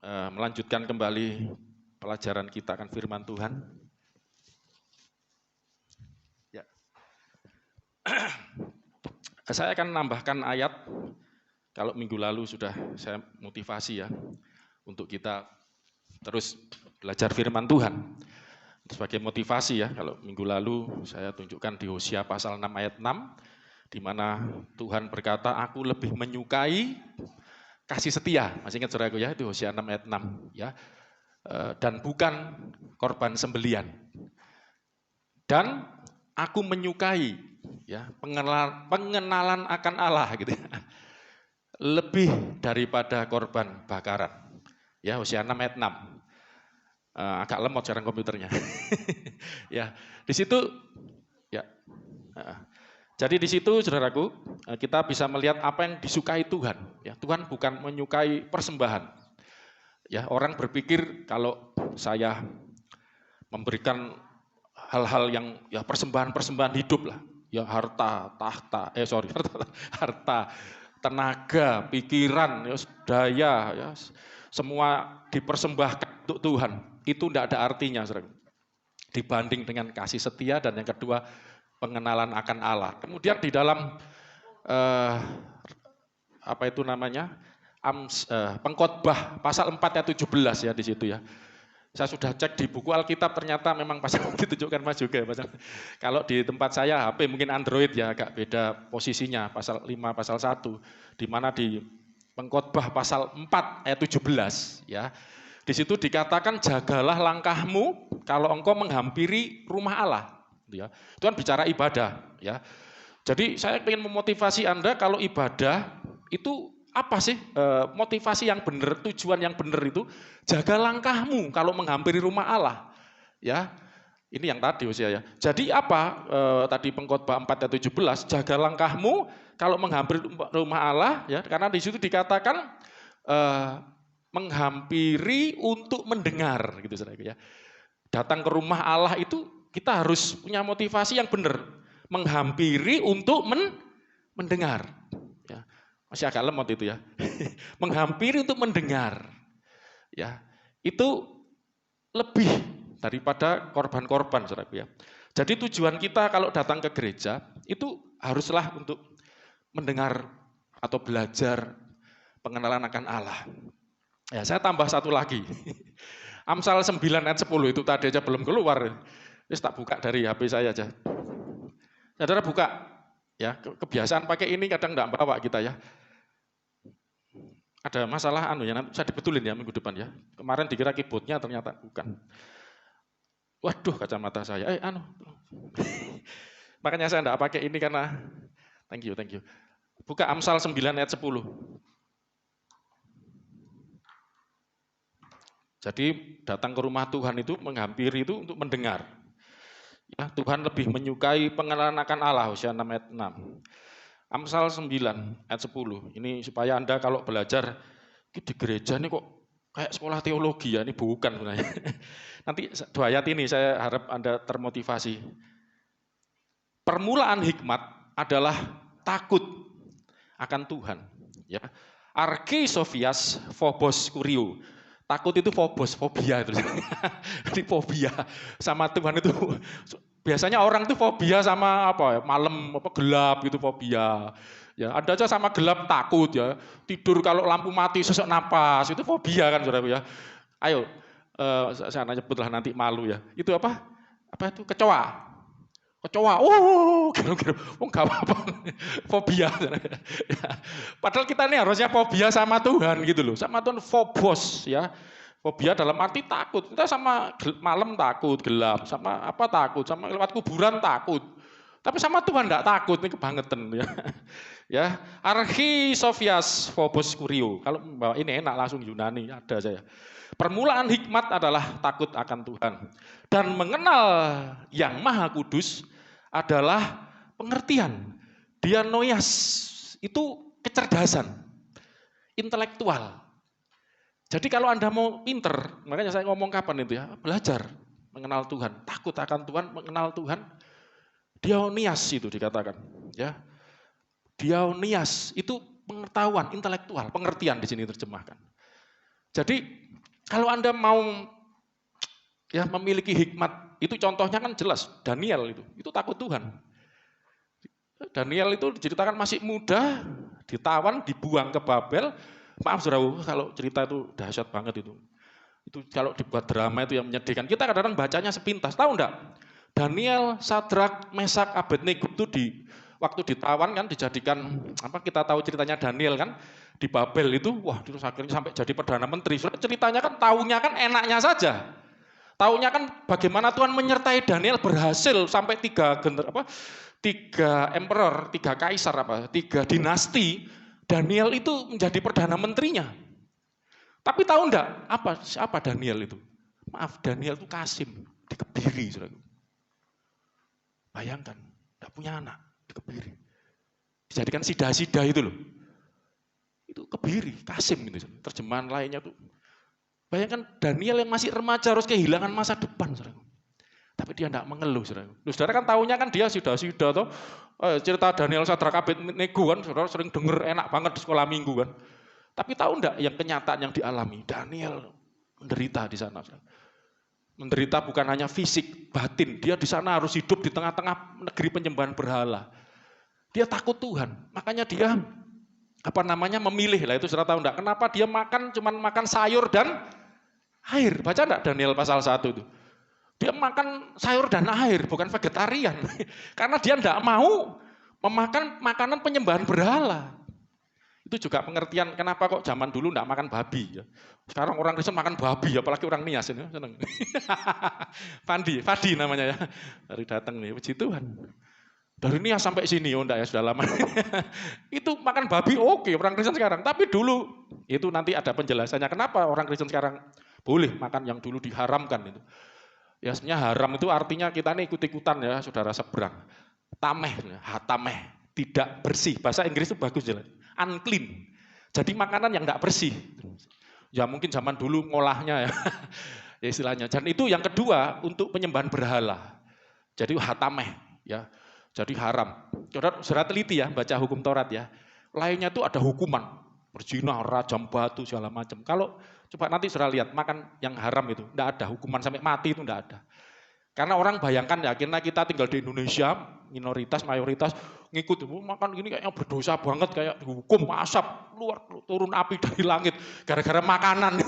melanjutkan kembali pelajaran kita akan firman Tuhan. Ya. Saya akan menambahkan ayat, kalau minggu lalu sudah saya motivasi ya, untuk kita terus belajar firman Tuhan. Sebagai motivasi ya, kalau minggu lalu saya tunjukkan di Hosea pasal 6 ayat 6, di mana Tuhan berkata, aku lebih menyukai kasih setia. Masih ingat saudaraku ya, itu Hosea 6 ayat 6 ya. Dan bukan korban sembelian. Dan aku menyukai ya pengenalan akan Allah gitu ya. Lebih daripada korban bakaran. Ya, Hosea 6 ayat 6. Agak lemot sekarang komputernya. Ya, di situ ya. Jadi di situ saudaraku, kita bisa melihat apa yang disukai Tuhan. Ya, Tuhan bukan menyukai persembahan. Ya, orang berpikir kalau saya memberikan hal-hal yang ya persembahan hidup lah, ya harta, tahta, harta, tenaga, pikiran, ya, daya, ya, semua dipersembahkan untuk Tuhan. Itu tidak ada artinya, saudara. Dibanding dengan kasih setia dan yang kedua pengenalan akan Allah. Kemudian di dalam Pengkhotbah pasal 4 ayat 17 ya di situ ya. Saya sudah cek di buku Alkitab, ternyata memang pasal ditunjukkan Mas juga ya. Kalau di tempat saya HP mungkin Android ya agak beda posisinya, pasal 5 pasal 1, di mana di Pengkhotbah pasal 4 ayat 17 ya. Di situ dikatakan jagalah langkahmu kalau engkau menghampiri rumah Allah. Ya. Itu kan bicara ibadah. Ya. Jadi saya ingin memotivasi Anda kalau ibadah itu apa sih motivasi yang benar, tujuan yang benar itu jaga langkahmu kalau menghampiri rumah Allah. Ya. Ini yang tadi usia ya. Jadi apa tadi Pengkhotbah 4 ayat 17, jaga langkahmu kalau menghampiri rumah Allah ya, karena di situ dikatakan menghampiri untuk mendengar gitu saudara ya. Datang ke rumah Allah itu kita harus punya motivasi yang benar, menghampiri untuk mendengar. Ya. Masih agak lemot itu ya. Menghampiri untuk mendengar. Ya. Itu lebih daripada korban-korban saudara ya. Jadi tujuan kita kalau datang ke gereja itu haruslah untuk mendengar atau belajar pengenalan akan Allah. Ya, saya tambah satu lagi. Amsal 9 ayat 10 itu tadi aja belum keluar. Terus tak buka dari HP saya aja. Saudara buka. Ya, kebiasaan pakai ini kadang enggak bawa kita ya. Ada masalah ya, nanti saya dibetulin ya minggu depan ya. Kemarin dikira keyboardnya ternyata bukan. Waduh, kacamata saya. Makanya saya enggak pakai ini karena thank you. Buka Amsal 9 ayat 10. Jadi datang ke rumah Tuhan itu menghampiri itu untuk mendengar. Ya, Tuhan lebih menyukai pengenalan akan Allah, Hosea 6 ayat 6. Amsal 9 ayat 10. Ini supaya Anda kalau belajar di gereja ini kok kayak sekolah teologi ya, ini bukan sebenarnya. Nanti dua ayat ini saya harap Anda termotivasi. Permulaan hikmat adalah takut akan Tuhan. Ya. Arke Sophias phobos kurio. Takut itu fobia itu. Jadi fobia sama Tuhan itu biasanya orang itu fobia sama apa ya, malam gelap gitu fobia. Ya, ada aja sama gelap takut ya. Tidur kalau lampu mati sesak napas itu fobia kan Saudara ya. Ayo saya nyebutlah nanti malu ya. Itu apa? Apa itu kecoa? Kecoa, kira-kira, enggak apa-apa, fobia. Ya. Padahal kita ini harusnya fobia sama Tuhan gitu loh, sama Tuhan phobos ya. Fobia dalam arti takut, kita sama malam takut, gelap, sama apa takut, sama lewat kuburan takut. Tapi sama Tuhan enggak takut, ini kebangetan ya. Ya, Archi Sophias phobos kurio. Kalau bawa ini enak langsung Yunani, ada saya. Permulaan hikmat adalah takut akan Tuhan dan mengenal yang Maha Kudus adalah pengertian. Dianoias itu kecerdasan, intelektual. Jadi kalau Anda mau pinter, makanya saya ngomong kapan itu ya, belajar mengenal Tuhan, takut akan Tuhan, mengenal Tuhan. Dionias itu dikatakan, ya. Dionias itu pengetahuan intelektual, pengertian di sini terjemahkan. Jadi Kalau Anda mau ya memiliki hikmat, itu contohnya kan jelas, Daniel itu takut Tuhan. Daniel itu diceritakan masih muda, ditawan, dibuang ke Babel. Maaf saudara, kalau cerita itu dahsyat banget itu. Itu kalau dibuat drama itu yang menyedihkan. Kita kadang-kadang bacanya sepintas, tahu enggak? Daniel, Sadrak, Mesak, Abednego itu waktu ditawan kan dijadikan kita tahu ceritanya Daniel kan di Babel itu, wah terus akhirnya sampai jadi perdana menteri. Ceritanya kan taunya kan enaknya saja. Taunya kan bagaimana Tuhan menyertai Daniel berhasil sampai tiga emperor, tiga kaisar tiga dinasti. Daniel itu menjadi perdana menterinya. Tapi tahu enggak apa Daniel itu? Maaf, Daniel itu Kasim, dikebiri. Saudara. Bayangkan, enggak punya anak, dikebiri. Dijadikan sida-sida itu loh. Itu kebiri, Kasim gitu. Terjemahan lainnya tuh. Bayangkan Daniel yang masih remaja harus kehilangan masa depan. Saudara. Tapi dia enggak mengeluh. Saudara kan tahunya kan dia sida-sida toh. Cerita Daniel, Sadrak, Abednego kan, saudara sering dengar enak banget di sekolah minggu kan. Tapi tahu enggak yang kenyataan yang dialami? Daniel menderita di sana. Menderita bukan hanya fisik, batin. Dia di sana harus hidup di tengah-tengah negeri penyembahan berhala. Dia takut Tuhan. Makanya dia memilih lah itu saudara tahu enggak? Kenapa dia cuman makan sayur dan air? Baca enggak Daniel pasal 1 itu? Dia makan sayur dan air, bukan vegetarian. Karena dia enggak mau memakan makanan penyembahan berhala. Itu juga pengertian kenapa kok zaman dulu enggak makan babi. Ya. Sekarang orang Kristen makan babi, apalagi orang Nias. Ya. Seneng. Fadi namanya ya. Dari datang nih, puji Tuhan. Dari Nias sampai sini, enggak ya, sudah lama. Itu makan babi oke, orang Kristen sekarang. Tapi dulu, itu nanti ada penjelasannya. Kenapa orang Kristen sekarang boleh makan yang dulu diharamkan itu. Ya sebenarnya haram itu artinya kita ini ikut-ikutan ya saudara seberang. Hatameh, tidak bersih. Bahasa Inggris itu bagus jelas. Unclean. Jadi makanan yang tidak bersih. Ya mungkin zaman dulu ngolahnya ya. Ya istilahnya. Dan itu yang kedua untuk penyembahan berhala. Jadi hatameh ya. Jadi haram. Saudara teliti ya baca hukum Taurat ya. Lainnya itu ada hukuman. Berzina, rajam batu segala macam. Kalau coba nanti saudara lihat makan yang haram itu, enggak ada hukuman sampai mati itu enggak ada. Karena orang bayangkan ya, akhirnya kita tinggal di Indonesia, minoritas, mayoritas ngikut makan gini kayaknya berdosa banget, kayak dihukum asap turun api dari langit gara-gara makanan.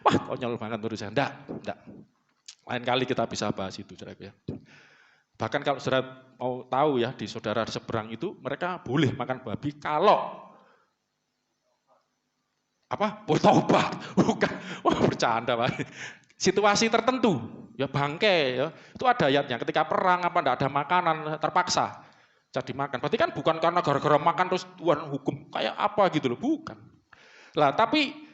Wah, konyol banget menurut saya. Enggak. Lain kali kita bisa bahas itu, saudara ya. Bahkan kalau saudara mau tahu ya di saudara seberang itu mereka boleh makan babi kalau bertobat, bukan, bercanda Pak. Situasi tertentu, ya bangke, ya itu ada ayatnya. Ketika perang enggak ada makanan, terpaksa jadi makan. Berarti kan bukan karena gara-gara makan terus Tuhan hukum kayak apa gitu loh, bukan. Lah tapi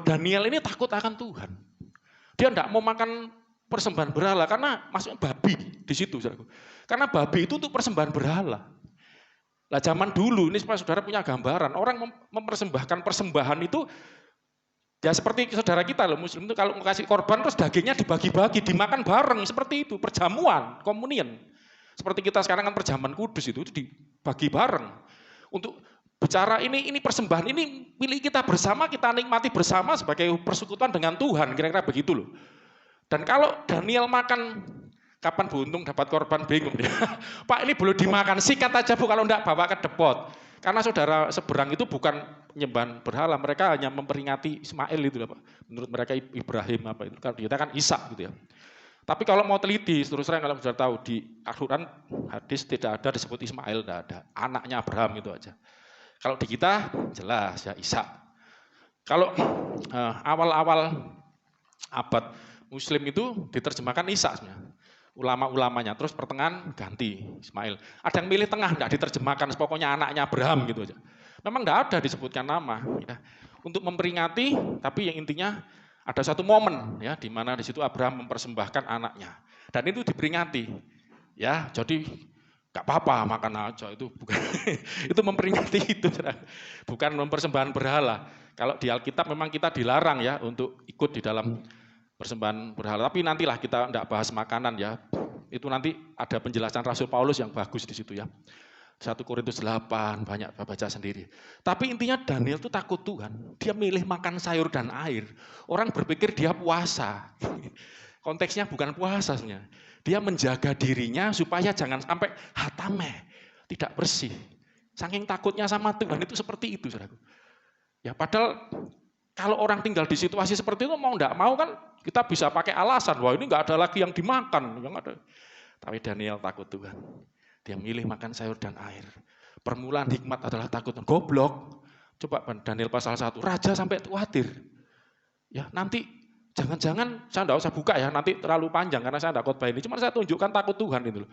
Daniel ini takut akan Tuhan. Dia enggak mau makan persembahan berhala karena masuknya babi di situ, saudaraku. Karena babi itu untuk persembahan berhala. Lah zaman dulu, ini supaya saudara punya gambaran, orang mempersembahkan persembahan itu, ya seperti saudara kita loh, muslim itu kalau mau kasih korban terus dagingnya dibagi-bagi, dimakan bareng, seperti itu, perjamuan, komunion. Seperti kita sekarang kan perjamuan kudus itu dibagi bareng. Untuk bicara ini persembahan, ini milik kita bersama, kita nikmati bersama sebagai persekutuan dengan Tuhan, kira-kira begitu loh. Dan kalau Daniel makan, kapan buntung dapat korban bingung dia. Pak ini boleh dimakan, sikat aja Bu kalau enggak bawa ke depot. Karena saudara seberang itu bukan penyembahan berhala, mereka hanya memperingati Ismail itu Pak. Menurut mereka Ibrahim itu. Kalau kita kan Ishak gitu ya. Tapi kalau mau teliti, terus terang kalau saudara tahu di Al-Quran hadis tidak ada disebut Ismail, tidak ada. Anaknya Abraham itu aja. Kalau di kita jelas ya Ishak. Kalau awal-awal abad Muslim itu diterjemahkan Ishak sebenarnya. Ulama-ulamanya, terus pertengahan ganti Ismail. Ada yang milih tengah, enggak diterjemahkan, pokoknya anaknya Abraham gitu aja. Memang enggak ada disebutkan nama. Ya. Untuk memperingati, tapi yang intinya ada satu momen ya, di mana di situ Abraham mempersembahkan anaknya. Dan itu diperingati. Ya, jadi enggak apa-apa makan aja, itu bukan itu memperingati itu. Bukan mempersembahkan berhala. Kalau di Alkitab memang kita dilarang ya untuk ikut di dalam persembahan berhala. Tapi nantilah kita enggak bahas makanan ya. Itu nanti ada penjelasan Rasul Paulus yang bagus di situ ya. 1 Korintus 8, banyak baca sendiri. Tapi intinya Daniel itu takut Tuhan. Dia milih makan sayur dan air. Orang berpikir dia puasa. Konteksnya bukan puasa sebenarnya. Dia menjaga dirinya supaya jangan sampai hatameh, tidak bersih. Saking takutnya sama Tuhan itu seperti itu, saudaraku. Ya padahal kalau orang tinggal di situasi seperti itu mau enggak mau kan kita bisa pakai alasan, wah ini enggak ada lagi yang dimakan, yang ada. Tapi Daniel takut Tuhan. Dia milih makan sayur dan air. Permulaan hikmat adalah takut. Goblok. Coba Daniel pasal 1. Raja sampai khawatir. Ya, nanti jangan-jangan saya enggak usah buka ya, nanti terlalu panjang karena saya enggak khotbah ini. Cuma saya tunjukkan takut Tuhan itu loh.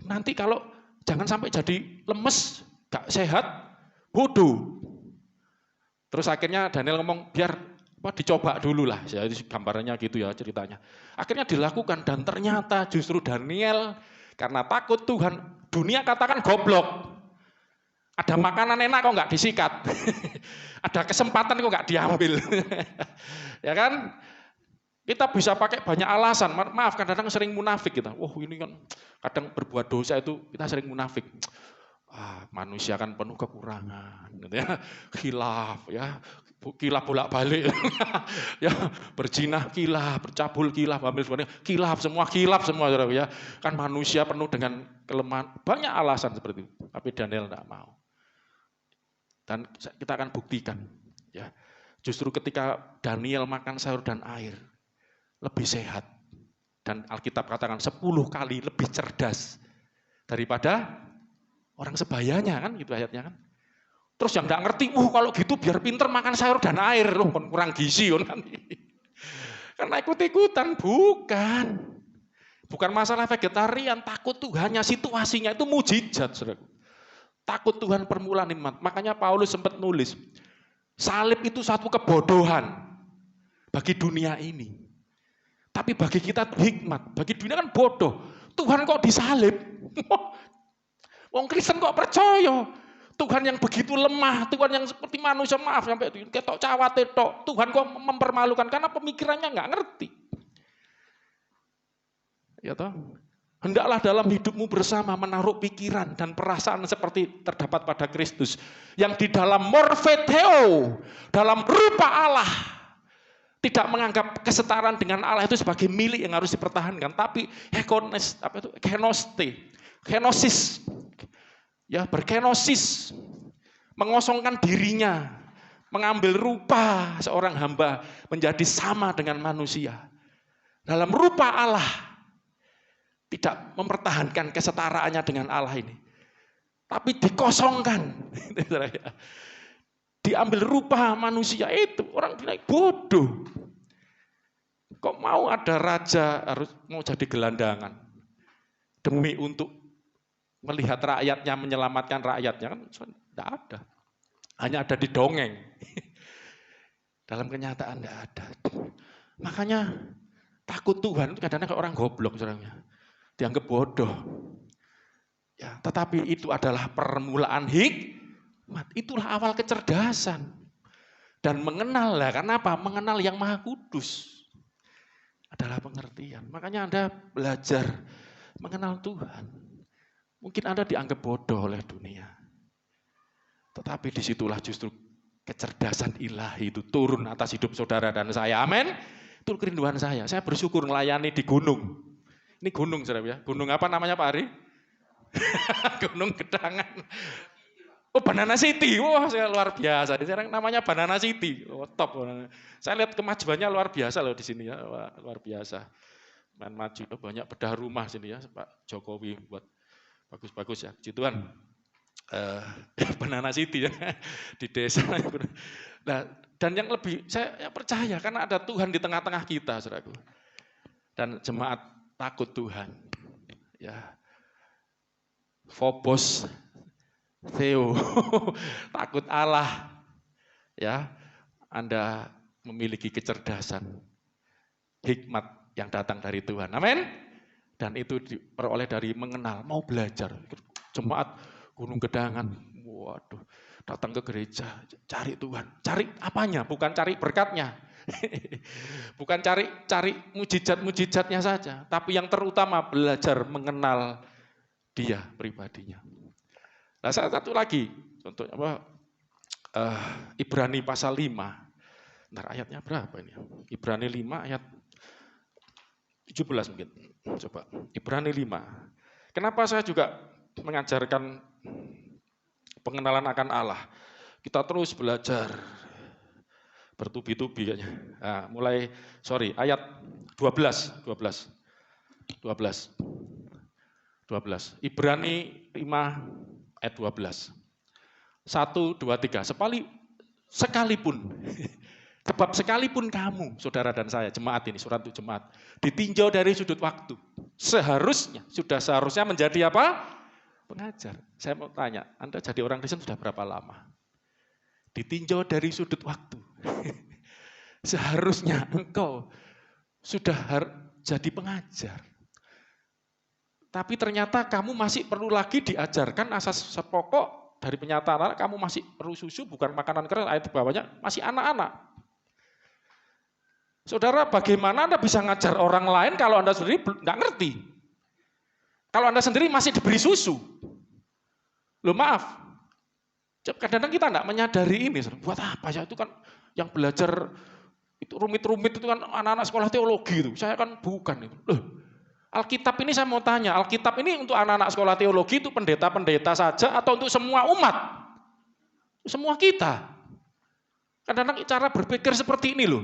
Nanti kalau jangan sampai jadi lemes, enggak sehat, bodoh. Terus akhirnya Daniel ngomong, biar dicoba dulu lah. Jadi gambarannya gitu ya ceritanya. Akhirnya dilakukan dan ternyata justru Daniel karena takut Tuhan, dunia katakan goblok. Ada makanan enak kok nggak disikat. Ada kesempatan kok nggak diambil. Ya kan? Kita bisa pakai banyak alasan. Maaf kadang-kadang sering munafik kita. Wah ini kan kadang berbuat dosa itu kita sering munafik. Manusia kan penuh kekurangan, gitu ya. Khilaf, ya, kilaf bolak-balik, ya, berzinah kilaf, bercabul kilaf, ambil semuanya kilaf semua, ya. Kan manusia penuh dengan kelemahan, banyak alasan seperti itu. Tapi Daniel tidak mau. Dan kita akan buktikan, ya. Justru ketika Daniel makan sayur dan air, lebih sehat. Dan Alkitab katakan 10 kali lebih cerdas daripada orang sebayanya kan gitu ayatnya kan. Terus yang enggak ngerti, kalau gitu biar pinter makan sayur dan air loh, kurang gizi kan. Karena ikut-ikutan bukan. Bukan masalah vegetarian, takut Tuhannya, situasinya itu mujizat, Saudara. Takut Tuhan permulaan iman. Makanya Paulus sempat nulis, salib itu satu kebodohan bagi dunia ini. Tapi bagi kita hikmat, bagi dunia kan bodoh. Tuhan kok disalib? Wong Kristen kok percaya Tuhan yang begitu lemah, Tuhan yang seperti manusia, maaf sampai ketok cawate tok. Tuhan kok mempermalukan karena pemikirannya nggak ngerti. Ya toh? Hendaklah dalam hidupmu bersama menaruh pikiran dan perasaan seperti terdapat pada Kristus yang di dalam morfetheo, dalam rupa Allah, tidak menganggap kesetaraan dengan Allah itu sebagai milik yang harus dipertahankan, tapi kenosis. Ya, berkenosis, mengosongkan dirinya, mengambil rupa seorang hamba menjadi sama dengan manusia. Dalam rupa Allah, tidak mempertahankan kesetaraannya dengan Allah ini. Tapi dikosongkan. Diambil rupa manusia itu, orang bilang bodoh. Kok mau ada raja harus mau jadi gelandangan? Demi untuk melihat rakyatnya, menyelamatkan rakyatnya, kan tidak ada. Hanya ada di dongeng. Dalam kenyataan tidak ada. Makanya takut Tuhan itu kadang-kadang orang goblok, saudara. Dianggap bodoh. Ya, tetapi itu adalah permulaan hikmat. Itulah awal kecerdasan. Dan mengenal lah, karena apa? Mengenal yang Maha Kudus. Adalah pengertian. Makanya Anda belajar mengenal Tuhan. Mungkin Anda dianggap bodoh oleh dunia. Tetapi disitulah justru kecerdasan ilahi itu turun atas hidup saudara dan saya. Amin. Itu kerinduan saya. Saya bersyukur melayani di gunung. Ini gunung, saudara ya. Gunung apa namanya Pak Ari? Gunung Gedangan. Oh, Banana City. Wah, saya luar biasa. Sekarang namanya Banana City. Oh, top. Saya lihat kemajuannya luar biasa loh di sini ya. Wah, luar biasa. Main maju. Banyak bedah rumah sini ya, Pak Jokowi buat bagus-bagus ya, puji Tuhan. Banana City ya, di desa. Nah, dan yang lebih, saya percaya karena ada Tuhan di tengah-tengah kita, saudaraku. Dan jemaat takut Tuhan. Ya, Phobos, Theo, takut Allah. Ya, Anda memiliki kecerdasan, hikmat yang datang dari Tuhan. Amin. Dan itu diperoleh dari mengenal, mau belajar. Jemaat Gunung Gedangan, waduh, datang ke gereja, cari Tuhan. Cari apanya? Bukan cari berkatnya. Bukan cari mujizat-mujizatnya saja. Tapi yang terutama belajar mengenal dia pribadinya. Nah, satu lagi, contoh apa? Ibrani pasal 5. Bentar, ayatnya berapa ini? Ibrani 5 ayat 17 mungkin. Coba, Ibrani 5. Kenapa saya juga mengajarkan pengenalan akan Allah? Kita terus belajar, bertubi-tubi kayaknya. Nah, ayat 12. Ibrani 5 ayat 12. 1, 2, 3. Sekalipun, sebab sekalipun kamu, saudara dan saya, jemaat ini, surat untuk jemaat, ditinjau dari sudut waktu, seharusnya menjadi apa? Pengajar. Saya mau tanya, Anda jadi orang Kristen sudah berapa lama? Ditinjau dari sudut waktu. Seharusnya engkau sudah jadi pengajar. Tapi ternyata kamu masih perlu lagi diajarkan asas pokok dari penyataan Allah, kamu masih perlu susu, bukan makanan keras, ayat di bawahnya masih anak-anak. Saudara, bagaimana Anda bisa ngajar orang lain kalau Anda sendiri nggak ngerti? Kalau Anda sendiri masih diberi susu. Loh maaf, kadang-kadang kita nggak menyadari ini. Buat apa ya, itu kan yang belajar itu rumit-rumit itu kan anak-anak sekolah teologi itu. Saya kan bukan itu. Loh, Alkitab ini saya mau tanya, Alkitab ini untuk anak-anak sekolah teologi itu pendeta-pendeta saja atau untuk semua umat? Semua kita. Kadang-kadang cara berpikir seperti ini loh.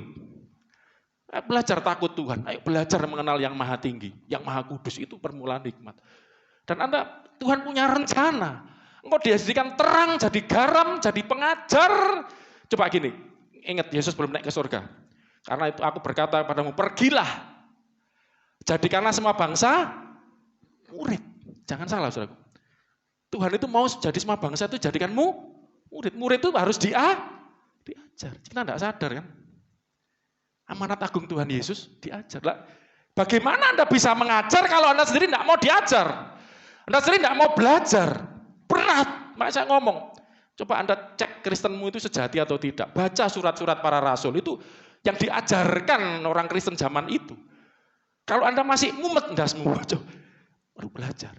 Ayo belajar takut Tuhan, ayo belajar mengenal yang maha tinggi, yang maha kudus, itu permulaan hikmat. Dan Tuhan punya rencana. Engkau dijadikan terang, jadi garam, jadi pengajar. Coba gini, ingat Yesus belum naik ke surga. Karena itu aku berkata kepadamu, pergilah. Jadikanlah semua bangsa murid. Jangan salah, saudara. Tuhan itu mau jadi semua bangsa itu jadikanmu murid. Murid itu harus diajar. Kita tidak sadar kan. Amanat agung Tuhan Yesus diajar. Lah, bagaimana Anda bisa mengajar kalau Anda sendiri tidak mau diajar? Anda sendiri tidak mau belajar. Berat. Makanya saya ngomong, coba Anda cek Kristenmu itu sejati atau tidak. Baca surat-surat para rasul itu yang diajarkan orang Kristen zaman itu. Kalau Anda masih mumet, baru belajar.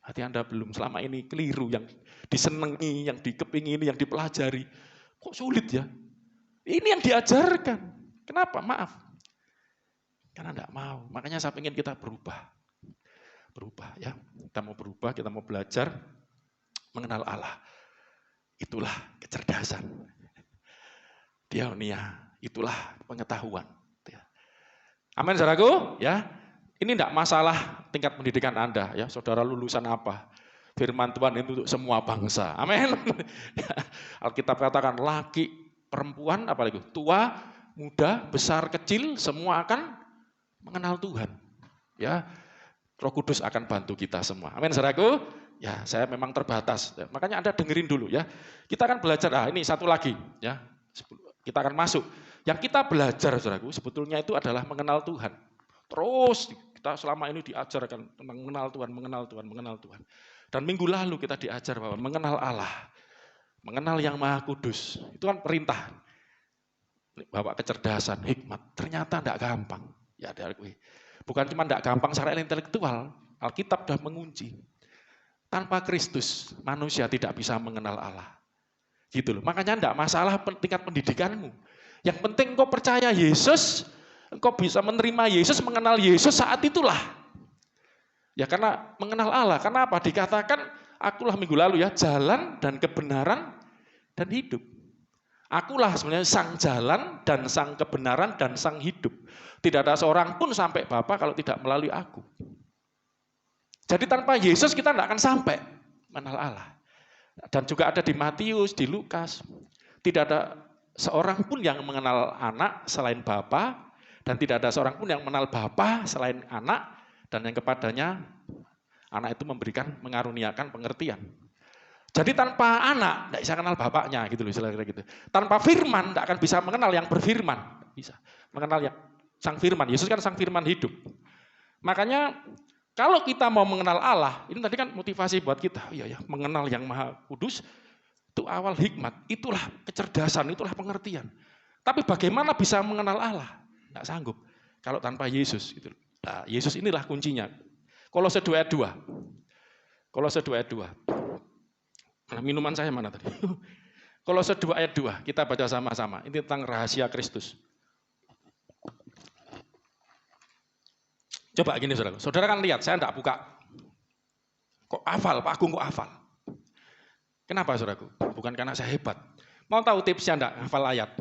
Hati Anda belum selama ini keliru, yang disenangi, yang dikepingini, yang dipelajari. Kok sulit ya? Ini yang diajarkan. Kenapa? Maaf. Karena enggak mau. Makanya saya ingin kita berubah. Berubah ya. Kita mau berubah, kita mau belajar mengenal Allah. Itulah kecerdasan. Diaonia, itulah pengetahuan. Amin, saudaraku, ya. Ini tidak masalah tingkat pendidikan Anda, ya. Saudara lulusan apa? Firman Tuhan itu untuk semua bangsa. Amin. Alkitab katakan laki, perempuan, apalagi tua, muda, besar, kecil, semua akan mengenal Tuhan. Ya, Roh Kudus akan bantu kita semua. Amin, saudaraku. Ya, saya memang terbatas. Ya, makanya Anda dengerin dulu, ya. Kita akan belajar. Ini satu lagi, ya. Kita akan masuk. Yang kita belajar, saudaraku, sebetulnya itu adalah mengenal Tuhan. Terus kita selama ini diajarkan tentang mengenal Tuhan, mengenal Tuhan, mengenal Tuhan. Dan minggu lalu kita diajar bahwa mengenal Allah, mengenal yang Maha Kudus, itu kan perintah. Bawa kecerdasan, hikmat. Ternyata tidak gampang. Ya, bukan cuma tidak gampang secara intelektual, Alkitab sudah mengunci. Tanpa Kristus, manusia tidak bisa mengenal Allah. Gitu loh. Makanya tidak masalah tingkat pendidikanmu. Yang penting engkau percaya Yesus, engkau bisa menerima Yesus, mengenal Yesus saat itulah. Ya karena mengenal Allah, karena apa? Dikatakan, akulah minggu lalu ya, jalan dan kebenaran dan hidup. Akulah sebenarnya sang jalan dan sang kebenaran dan sang hidup. Tidak ada seorang pun sampai Bapa kalau tidak melalui aku. Jadi tanpa Yesus kita tidak akan sampai mengenal Allah. Dan juga ada di Matius, di Lukas, tidak ada seorang pun yang mengenal anak selain Bapa, dan tidak ada seorang pun yang mengenal Bapa selain anak, dan yang kepadanya anak itu mengaruniakan pengertian. Jadi tanpa anak tidak bisa kenal bapaknya gitu loh, kira-kira gitu. Tanpa firman tidak akan bisa mengenal yang berfirman, bisa mengenal yang sang firman. Yesus kan sang firman hidup. Makanya kalau kita mau mengenal Allah, ini tadi kan motivasi buat kita. Iya ya, mengenal yang Maha Kudus. Itu awal hikmat, itulah kecerdasan, itulah pengertian. Tapi bagaimana bisa mengenal Allah? Tidak sanggup. Kalau tanpa Yesus. Gitu. Nah, Yesus inilah kuncinya. Kolose 2 ayat 2. Kolose 2 ayat 2. Nah, minuman saya mana tadi? Kolose 2 ayat 2, kita baca sama-sama. Ini tentang rahasia Kristus. Coba gini saudara, saudara kan lihat, saya enggak buka. Kok hafal, Pak Agung kok hafal? Kenapa saudaraku? Bukan karena saya hebat. Mau tahu tipsnya enggak hafal ayat?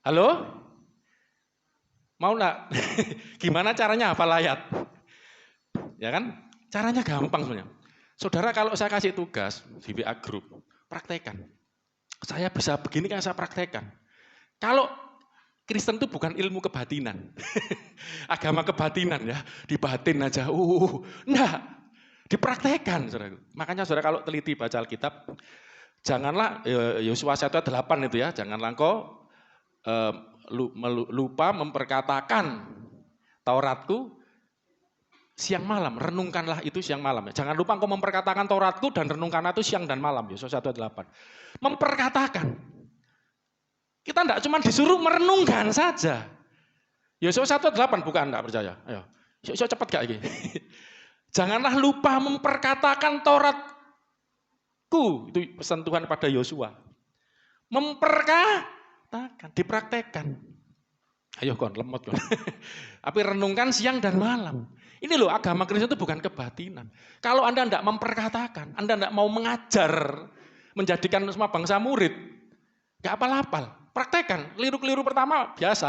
Halo? Mau enggak? Gimana caranya hafal ayat? Ya kan? Caranya gampang sebenarnya. Saudara kalau saya kasih tugas di WA Group, praktekan. Saya bisa begini kan saya praktekan. Kalau Kristen itu bukan ilmu kebatinan. Agama kebatinan ya, dibatin aja. Enggak. Dipraktekan, saudara. Makanya saudara kalau teliti baca Alkitab, janganlah Yosua 1:8 itu ya, janganlah engkau lupa memperkatakan Tauratku siang malam, renungkanlah itu siang malam. Jangan lupa engkau memperkatakan Tauratku dan renungkanlah itu siang dan malam. Yosua 1:8. Memperkatakan. Kita tidak cuma disuruh merenungkan saja. Yosua 1:8 bukan, enggak percaya. Ayo, Yosua cepat gak ini? Janganlah lupa memperkatakan Tauratku. Itu pesan Tuhan pada Yosua. Memperkatakan, dipraktekkan. Ayo kon, lemot kon. Tapi renungkan siang dan malam. Ini loh, agama Kristen itu bukan kebatinan. Kalau Anda tidak memperkatakan, Anda tidak mau mengajar, menjadikan semua bangsa murid, nggak apal-apal. Praktekan, keliru-keliru pertama biasa,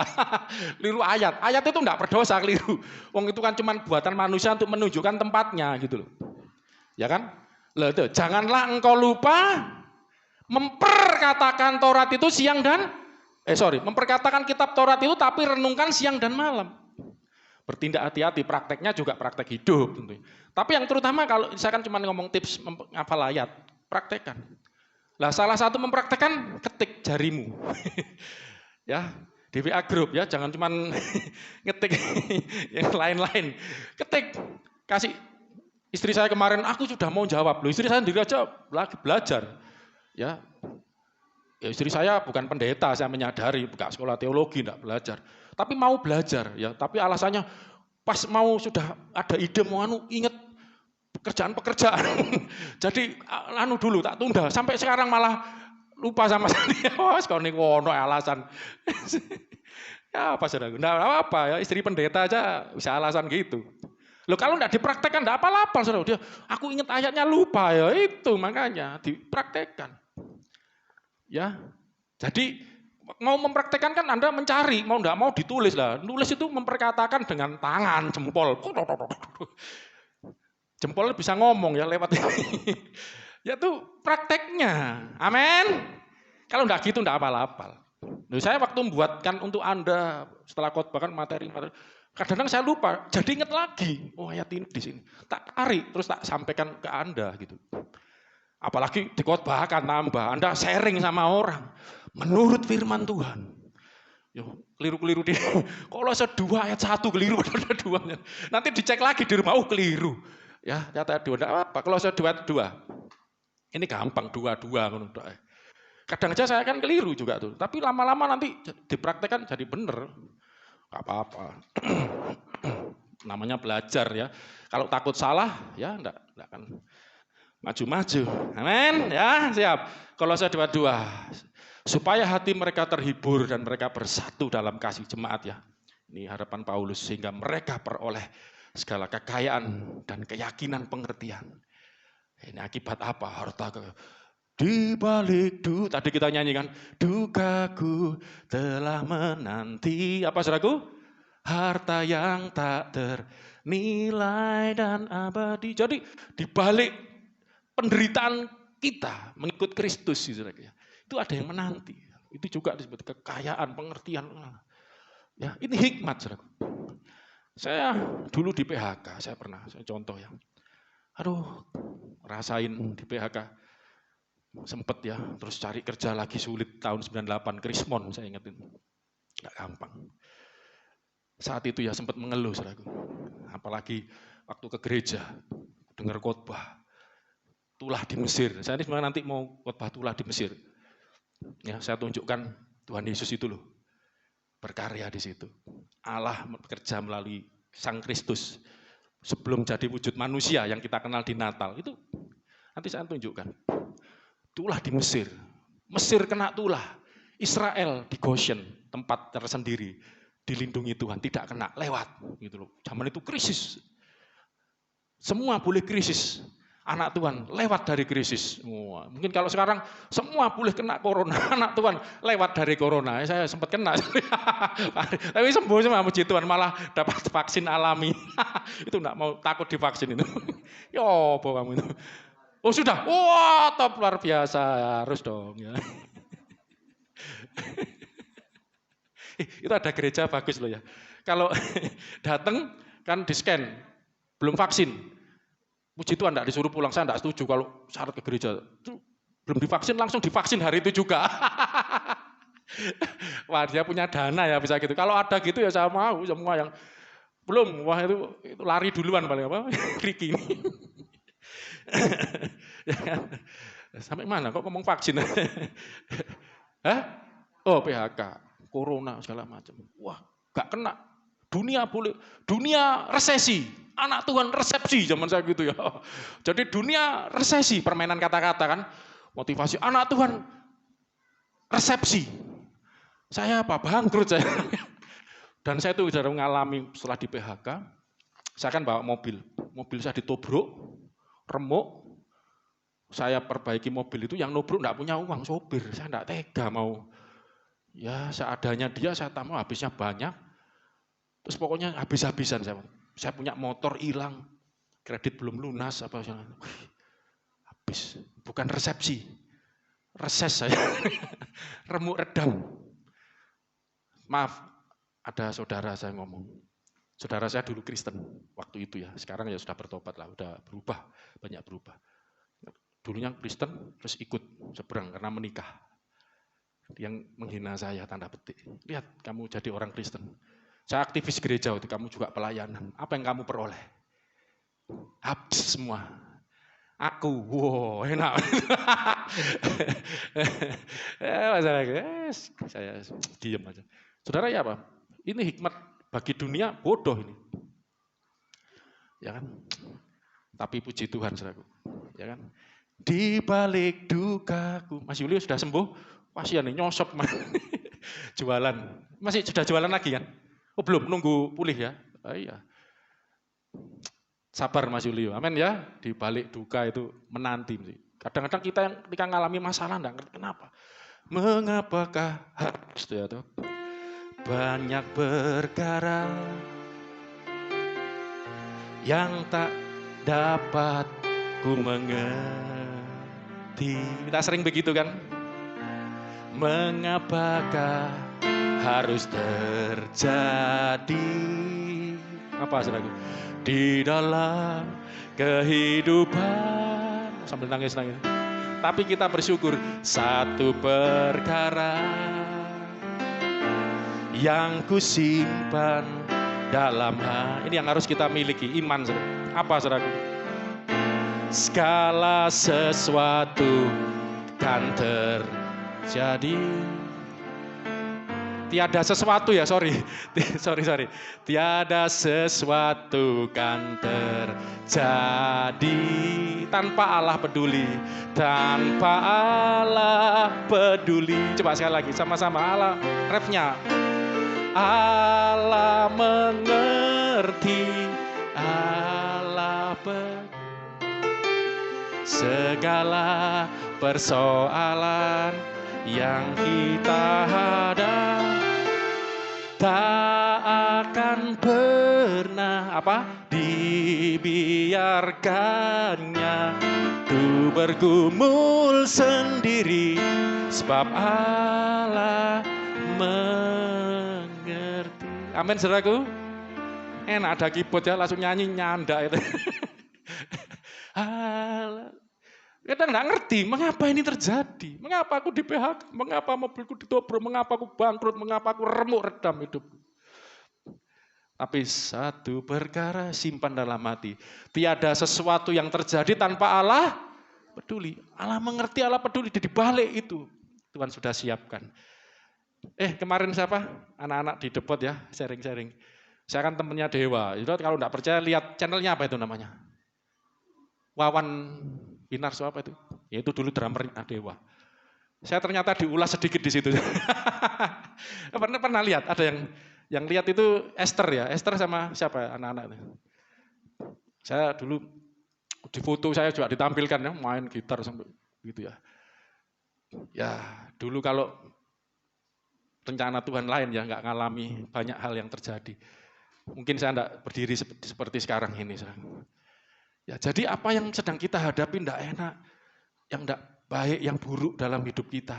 keliru ayat. Ayat itu enggak berdosa, keliru. Wong itu kan cuma buatan manusia untuk menunjukkan tempatnya gitu loh. Ya kan? Loh, itu, janganlah engkau lupa memperkatakan Taurat itu siang dan memperkatakan kitab Taurat itu tapi renungkan siang dan malam. Bertindak hati-hati, prakteknya juga praktek hidup tentunya. Tapi yang terutama kalau saya kan cuma ngomong tips menghafal ayat, praktekkan. Lah salah satu mempraktekkan ketik jarimu. Ya, di WA Group ya, jangan cuma ngetik yang lain-lain. Ketik, kasih istri saya kemarin, aku sudah mau jawab. Loh, istri saya sendiri aja lagi belajar. Ya, istri saya bukan pendeta, saya menyadari, bukan sekolah teologi, enggak belajar. Tapi mau belajar, ya. Tapi alasannya pas mau sudah ada ide mau inget pekerjaan. Jadi dulu tak tunda. Sampai sekarang malah lupa sama saya. Wah, sekarang ini wono alasan. Ya apa saudara? Enggak apa-apa ya, istri pendeta aja bisa alasan gitu. Loh kalau enggak dipraktekkan enggak apa-apa saudara. Dia aku ingat ayatnya lupa ya, itu makanya dipraktekkan. Ya. Jadi mau mempraktekkan kan Anda mencari, mau enggak mau ditulis lah. Nulis itu memperkatakan dengan tangan, jempol. Jempol bisa ngomong ya lewat ini. Ya itu prakteknya. Amin. Kalau enggak gitu enggak apal-apal. Saya waktu membuatkan untuk Anda setelah khotbah kan materi. Kadang-kadang saya lupa, jadi ingat lagi. Oh ayat ini di sini. Tak tarik terus tak sampaikan ke Anda gitu. Apalagi dikhotbahkan nambah, Anda sharing sama orang. Menurut firman Tuhan. Yo, keliru-keliru di. Kalau saya 2 ayat 1 keliru pada 2-nya. Nanti dicek lagi di rumah, keliru. Ya, kata 2 enggak apa. Kalau saya 2 ini gampang 2 Kadang aja saya kan keliru juga tuh. Tapi lama-lama nanti dipraktekkan jadi bener. Enggak apa-apa. Namanya belajar ya. Kalau takut salah, ya enggak kan maju-maju. Amin. Ya, siap. Kalau saya 2 supaya hati mereka terhibur dan mereka bersatu dalam kasih jemaat ya. Ini harapan Paulus sehingga mereka peroleh segala kekayaan dan keyakinan pengertian. Ini akibat apa? Harta di balik tadi kita nyanyikan dukaku telah menanti apa saudaraku? Harta yang tak ternilai dan abadi. Jadi di balik penderitaan kita mengikut Kristus saudara. Itu ada yang menanti. Itu juga disebut kekayaan, pengertian. Ya, ini hikmat, saudara. Saya dulu di PHK, saya contoh ya. Aduh, rasain di PHK. Sempet ya, terus cari kerja lagi sulit tahun 98, Krismon saya ingetin. Enggak gampang. Saat itu ya sempat mengeluh, saudara. Apalagi waktu ke gereja, dengar khotbah. Tulah di Mesir. Saya ini sebenarnya nanti mau khotbah tulah di Mesir. Ya, saya tunjukkan Tuhan Yesus itu loh. Berkarya di situ. Allah bekerja melalui Sang Kristus sebelum jadi wujud manusia yang kita kenal di Natal. Itu nanti saya tunjukkan. Tulah di Mesir. Mesir kena tulah. Israel di Goshen, tempat tersendiri, dilindungi Tuhan, tidak kena, lewat. Gitu loh. Zaman itu krisis. Semua boleh krisis. Anak Tuhan lewat dari krisis. Wah, mungkin kalau sekarang semua boleh kena corona. Anak Tuhan lewat dari corona. Saya sempat kena. Tapi sembuh semua, puji Tuhan, malah dapat vaksin alami. Itu enggak mau, takut divaksin itu. Ya apa kamu itu? Oh sudah, wah top, luar biasa, harus dong ya. Itu ada gereja bagus loh ya. Kalau datang kan di scan, belum vaksin. Puji Tuhan enggak disuruh pulang, saya enggak setuju kalau syarat ke gereja. Itu belum divaksin, langsung divaksin hari itu juga. Wah dia punya dana ya bisa gitu. Kalau ada gitu ya saya mau, semua yang belum, wah itu lari duluan paling apa, Kriki ini. Ya kan? Sampai mana kok ngomong vaksin? Hah? Oh PHK, corona segala macam. Wah gak kena. Dunia boleh, dunia resesi. Anak Tuhan resepsi zaman saya gitu ya. Jadi dunia resesi, permainan kata-kata kan. Motivasi anak Tuhan resepsi. Saya apa? Bangkrut saya. Dan saya itu sudah mengalami setelah di PHK. Saya kan bawa mobil. Mobil saya ditobrok, remuk. Saya perbaiki mobil itu, yang nobrok enggak punya uang, sopir. Saya enggak tega mau. Ya seadanya dia, saya tahu habisnya banyak. Terus pokoknya habis-habisan saya. Saya punya motor hilang, kredit belum lunas, apa habis. Bukan resepsi, reses saya, remuk redam. Maaf, ada saudara saya ngomong. Saudara saya dulu Kristen waktu itu ya, sekarang ya sudah bertobat lah, udah berubah, banyak berubah. Dulunya Kristen, terus ikut seberang karena menikah. Yang menghina saya, tanda petik. Lihat, kamu jadi orang Kristen. Saya aktivis gereja waktu, kamu juga pelayanan. Apa yang kamu peroleh? Habis semua. Aku, wow, enak. Saya diam aja. Saudara ya apa? Ini hikmat bagi dunia, bodoh ini. Ya kan? Tapi puji Tuhan, saudaraku. Ya kan? Di balik dukaku. Mas Yulio sudah sembuh? Kasihan nih, nyosop. Jualan. Masih sudah jualan lagi kan? Oh belum, nunggu pulih ya. Oh, iya. Sabar Mas Yulio, amin ya. Di balik duka itu menanti. Kadang-kadang kita yang ketika mengalami masalah enggak ngerti kenapa. Mengapakah harus ya tuh banyak perkara yang tak dapat ku mengerti. Kita sering begitu kan? Mengapakah harus terjadi apa saudaraku di dalam kehidupan sambil nangis. Tapi kita bersyukur satu perkara yang kusimpan dalam hati. Ini yang harus kita miliki, iman saudara. Apa saudaraku? Segala sesuatu kan terjadi. Tiada sesuatu ya, sorry. Tiada sesuatu kan terjadi tanpa Allah peduli. Tanpa Allah peduli. Coba sekali lagi, sama-sama Allah. Refnya. Allah mengerti. Allah segala persoalan yang kita hadapi. Tak akan pernah dibiarkannya ku bergumul sendiri, sebab Allah mengerti. Amin saudaraku. Enak ada keyboard ya, langsung nyanyi nyanda itu. Allah. Kita nggak ngerti mengapa ini terjadi, mengapa aku di PHK, mengapa mobilku ditobrok, mengapa aku bangkrut, mengapa aku remuk redam hidupku. Tapi satu perkara simpan dalam hati, tiada sesuatu yang terjadi tanpa Allah peduli. Allah mengerti, Allah peduli, di balik itu Tuhan sudah siapkan. Kemarin siapa? Anak-anak di depot ya, sharing-sharing. Saya kan temennya Dewa, itu kalau nggak percaya lihat channelnya apa itu namanya? Wawan Winarso apa itu? Yaitu dulu drummernya Dewa. Saya ternyata diulas sedikit di situ. pernah lihat ada yang lihat itu Esther ya, Esther sama siapa anak-anak. Saya dulu di foto saya juga ditampilkan ya, main gitar sampai gitu ya. Ya dulu kalau rencana Tuhan lain ya nggak ngalami banyak hal yang terjadi. Mungkin saya enggak berdiri seperti sekarang ini. Ya, jadi apa yang sedang kita hadapi enggak enak, yang enggak baik, yang buruk dalam hidup kita.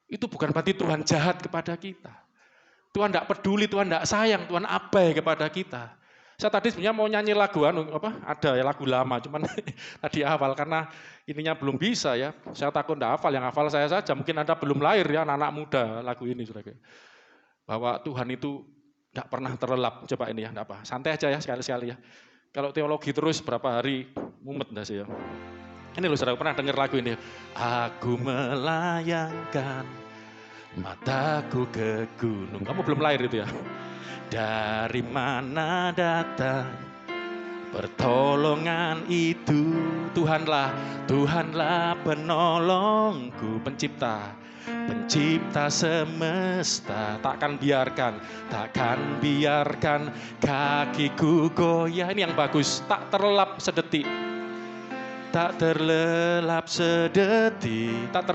Itu bukan berarti Tuhan jahat kepada kita. Tuhan enggak peduli, Tuhan enggak sayang, Tuhan abai kepada kita. Saya tadi sebenarnya mau nyanyi lagu ada ya lagu lama, cuman tadi hafal karena ininya belum bisa ya. Saya takut enggak hafal, yang hafal saya saja. Mungkin Anda belum lahir ya, anak-anak muda lagu ini saudara. Bahwa Tuhan itu enggak pernah terlelap. Coba ini ya, enggak apa. Santai aja ya sekali-sekali ya. Kalau teologi terus berapa hari mumet enggak sih ya. Ini loh saudara, pernah dengar lagu ini. Aku melayangkan mataku ke gunung. Kamu belum lahir itu ya. Dari mana datang pertolongan itu? Tuhanlah penolongku, pencipta semesta. Takkan biarkan kakiku goyah. Ini yang bagus, tak terlelap sedetik. Tak terlelap sedetik, tak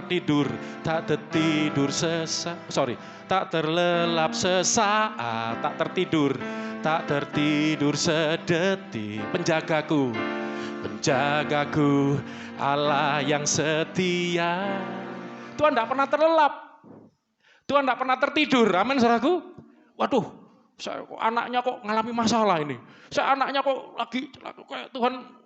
terlelap sesaat, tak tertidur sedetik. Penjagaku, Allah yang setia. Tuhan tidak pernah terlelap, Tuhan tidak pernah tertidur. Amin saudaraku. Waduh, anaknya kok ngalami masalah ini. Anaknya kok lagi kayak Tuhan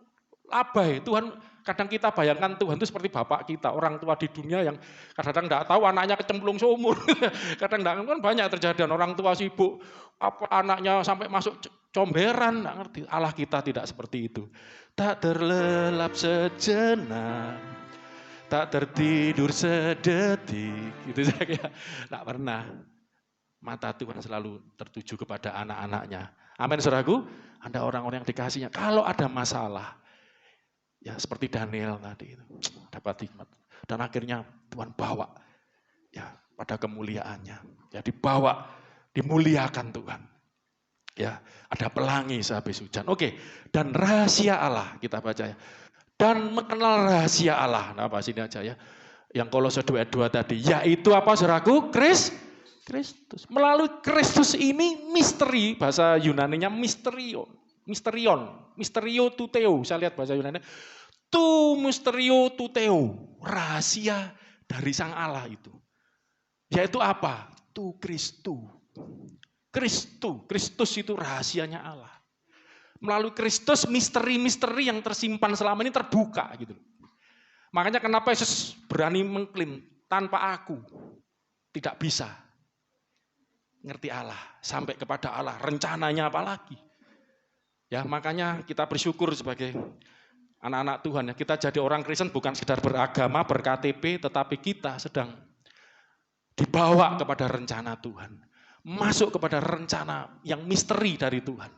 abai. Tuhan, kadang kita bayangkan Tuhan itu seperti bapak kita, orang tua di dunia yang kadang-kadang tidak tahu anaknya kecemplung seumur. Kadang-kadang kan banyak terjadi, orang tua sibuk, anaknya sampai masuk comberan, tidak ngerti. Allah kita tidak seperti itu. Tak terlelap sejenak, tak tertidur sedetik. Gitu saya tidak pernah. Mata Tuhan selalu tertuju kepada anak-anaknya. Amin saudaraku. Anda orang-orang yang dikasihnya. Kalau ada masalah, ya seperti Daniel tadi itu dapat hikmat dan akhirnya Tuhan bawa ya pada kemuliaannya. Ya dibawa, dimuliakan Tuhan. Ya, ada pelangi sehabis hujan. Oke, dan rahasia Allah kita baca ya. Dan mengenal rahasia Allah. Nah, bahas ini aja ya. Yang Kolose 2:2 tadi, yaitu apa saudaraku? Kristus. Melalui Kristus ini misteri, bahasa Yunaninya misterion, misterio tuteo. Saya lihat bahasa Yunani. Tu misterio tuteo, rahasia dari Sang Allah itu. Yaitu apa? Tu Kristus itu rahasianya Allah. Melalui Kristus misteri-misteri yang tersimpan selama ini terbuka gitu. Makanya kenapa Yesus berani mengklaim tanpa aku tidak bisa ngerti Allah, sampai kepada Allah, rencananya apa lagi. Ya, makanya kita bersyukur sebagai anak-anak Tuhan ya. Kita jadi orang Kristen bukan sekedar beragama, berKTP, tetapi kita sedang dibawa kepada rencana Tuhan. Masuk kepada rencana yang misteri dari Tuhan.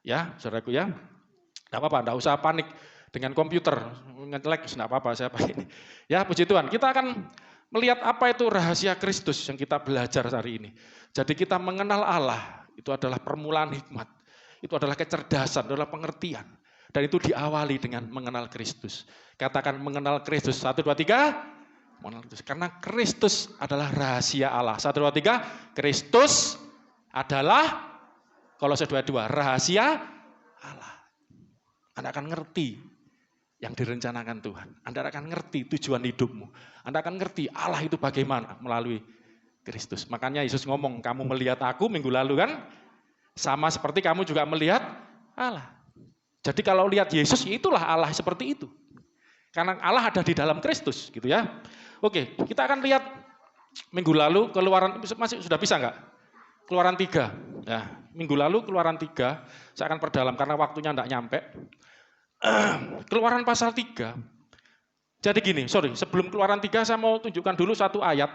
Ya, saudaraku ya. Enggak apa-apa, enggak usah panik dengan komputer. Nge-lag enggak apa-apa saya pakai ini. Ya, puji Tuhan. Kita akan melihat apa itu rahasia Kristus yang kita belajar hari ini. Jadi kita mengenal Allah, itu adalah permulaan hikmat. Itu adalah kecerdasan, adalah pengertian. Dan itu diawali dengan mengenal Kristus. Katakan mengenal Kristus. 1, 2, 3. Mengenal Kristus. Karena Kristus adalah rahasia Allah. 1, 2, 3. Kristus adalah, Kolose 2:2, rahasia Allah. Anda akan ngerti yang direncanakan Tuhan. Anda akan ngerti tujuan hidupmu. Anda akan ngerti Allah itu bagaimana melalui Kristus. Makanya Yesus ngomong, kamu melihat aku minggu lalu kan, sama seperti kamu juga melihat Allah. Jadi kalau lihat Yesus, itulah Allah seperti itu. Karena Allah ada di dalam Kristus, gitu ya. Oke, kita akan lihat minggu lalu Keluaran, masih sudah bisa enggak? Keluaran 3. Ya, minggu lalu Keluaran 3, saya akan perdalam karena waktunya enggak nyampe. Keluaran pasal 3. Jadi gini, sebelum Keluaran 3 saya mau tunjukkan dulu satu ayat.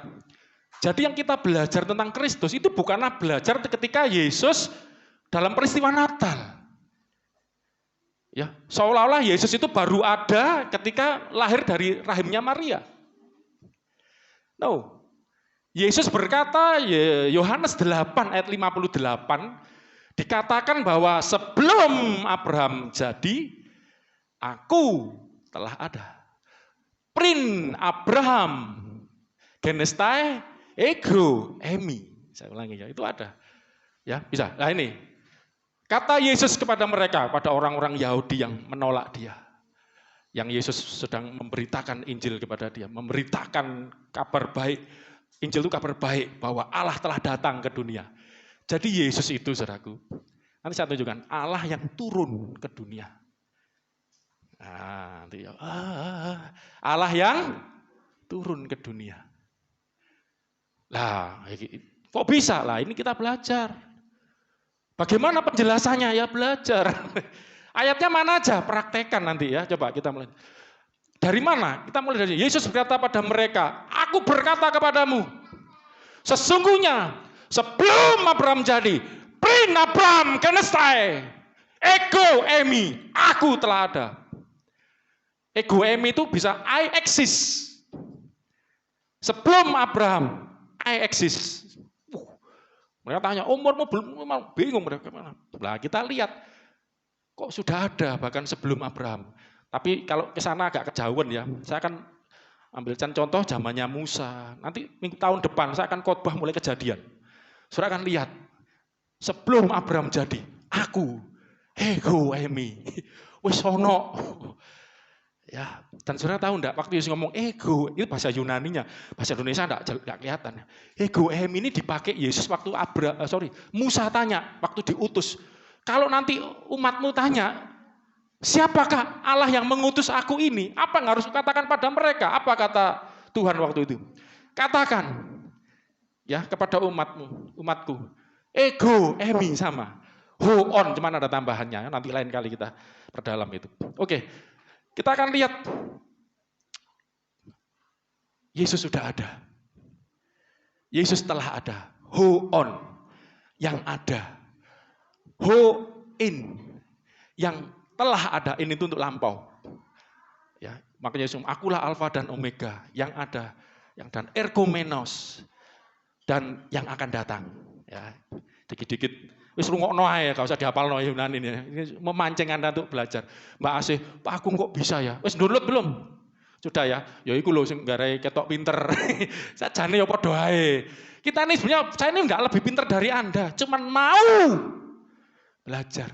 Jadi yang kita belajar tentang Kristus itu bukanlah belajar ketika Yesus dalam peristiwa Natal. Ya, seolah-olah Yesus itu baru ada ketika lahir dari rahimnya Maria. No. Yesus berkata, Yohanes 8 ayat 58, dikatakan bahwa sebelum Abraham jadi, aku telah ada. Prin Abraham, genestai, ego, emi. Saya ulangi ya, itu ada. Ya, bisa. Nah ini, kata Yesus kepada mereka, pada orang-orang Yahudi yang menolak dia. Yang Yesus sedang memberitakan Injil kepada dia, memberitakan kabar baik. Injil itu kabar baik bahwa Allah telah datang ke dunia. Jadi Yesus itu, saudaraku, nanti saya tunjukkan, Allah yang turun ke dunia. Nah, nanti Allah yang turun ke dunia. Lah, kok bisa lah? Ini kita belajar. Bagaimana penjelasannya? Ya belajar. Ayatnya mana aja? Praktekan nanti ya. Coba kita mulai. Dari mana? Kita mulai dari Yesus berkata pada mereka, aku berkata kepadamu, sesungguhnya sebelum Abraham jadi, prin Abraham genestai, ego emi, aku telah ada. Ego emi itu bisa I exist. Sebelum Abraham, I exist. Mereka tanya, umurmu belum, bingung mereka. Nah, kita lihat, kok sudah ada bahkan sebelum Abraham. Tapi kalau ke sana agak kejauhan ya, saya akan ambilkan contoh zamannya Musa. Nanti minggu tahun depan saya akan khotbah mulai Kejadian. Saudara akan lihat, sebelum Abraham jadi, aku, ego emi, wis ono. Ya, dan saudara tahu enggak, waktu Yesus ngomong ego, itu bahasa Yunaninya, bahasa Indonesia enggak kelihatan. Ego emi ini dipakai Yesus waktu Musa tanya, waktu diutus. Kalau nanti umatmu tanya, siapakah Allah yang mengutus aku ini? Apa yang harus katakan pada mereka? Apa kata Tuhan waktu itu? Katakan ya kepada umatku. Ego, emi sama. Ho on, cuman ada tambahannya. Nanti lain kali kita perdalam itu. Oke, kita akan lihat. Yesus sudah ada. Yesus telah ada. Ho on, yang ada. Ho in, yang telah ada. Ini itu untuk lampau. Ya, makanya Yesus, akulah Alfa dan Omega, yang ada, yang dan ergomenos, dan yang akan datang. Ya, dikit-dikit, wis rungokno ae, gak usah dihafalno Yunani ini. Ini memancing Anda untuk belajar. Mbak Asih, Pak Agung kok bisa ya? Wis download belum? Sudah ya? Ya iku lho sing garai ketok pinter. Sajane ya padha ae. Kita ini sebenarnya, saya ini enggak lebih pinter dari Anda, cuman mau belajar.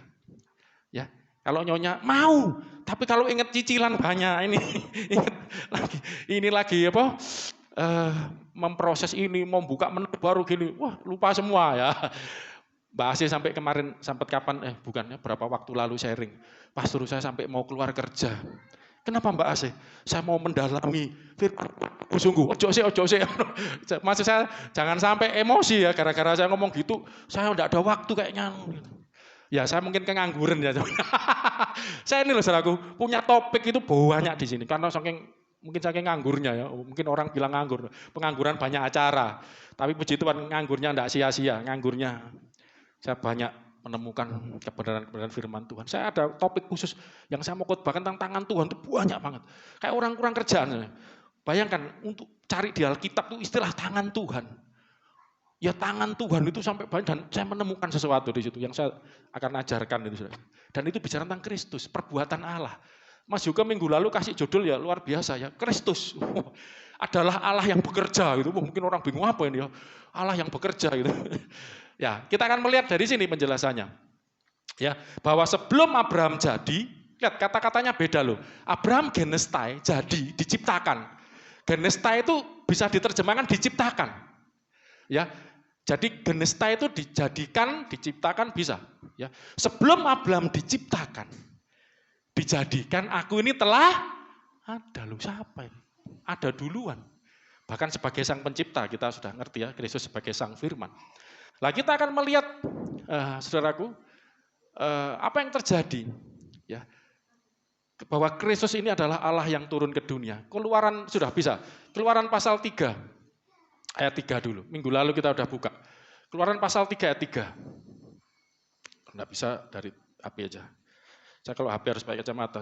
Ya, kalau nyonya mau, tapi kalau ingat cicilan banyak ini, ingat lagi, ini lagi apa? Memproses ini, membuka menu baru gini, wah lupa semua ya. Mbak Asih sampai kemarin, sampai kapan, berapa waktu lalu sharing, pastor saya sampai mau keluar kerja. Kenapa Mbak Asih? Saya mau mendalami firman, sungguh, ojo sih. Maksud saya jangan sampai emosi ya, gara-gara saya ngomong gitu, saya enggak ada waktu kayaknya. Ya saya mungkin kengangguran ya. Saya ini loh saudaraku, punya topik itu banyak di sini, karena mungkin saking nganggurnya ya, mungkin orang bilang nganggur, pengangguran banyak acara, tapi puji Tuhan nganggurnya enggak sia-sia, nganggurnya saya banyak menemukan kebenaran-kebenaran firman Tuhan. Saya ada topik khusus yang saya mau khotbahkan tentang tangan Tuhan itu banyak banget. Kayak orang kurang kerjaan. Bayangkan untuk cari di Alkitab itu istilah tangan Tuhan. Ya tangan Tuhan itu sampai banyak, dan saya menemukan sesuatu di situ yang saya akan ajarkan itu. Dan itu bicara tentang Kristus, perbuatan Allah. Mas juga minggu lalu kasih judul ya luar biasa ya, Kristus adalah Allah yang bekerja gitu. Mungkin orang bingung apa ini ya, Allah yang bekerja gitu. Ya, kita akan melihat dari sini penjelasannya. Ya, bahwa sebelum Abraham jadi, lihat kata-katanya beda loh. Abraham genestai, jadi, diciptakan. Genestai itu bisa diterjemahkan diciptakan. Ya, jadi genestai itu dijadikan, diciptakan bisa. Ya, sebelum Abraham diciptakan, dijadikan, aku ini telah ada loh, siapa ini? Ada duluan. Bahkan sebagai sang pencipta, kita sudah ngerti ya, Kristus sebagai sang firman. Lah kita akan melihat, saudaraku, apa yang terjadi, ya, bahwa Kristus ini adalah Allah yang turun ke dunia. Keluaran sudah bisa, Keluaran pasal 3, ayat 3 dulu. Minggu lalu kita sudah buka. Keluaran pasal 3 ayat 3. Enggak bisa dari api aja. Saya kalau HP harus pakai kacamata.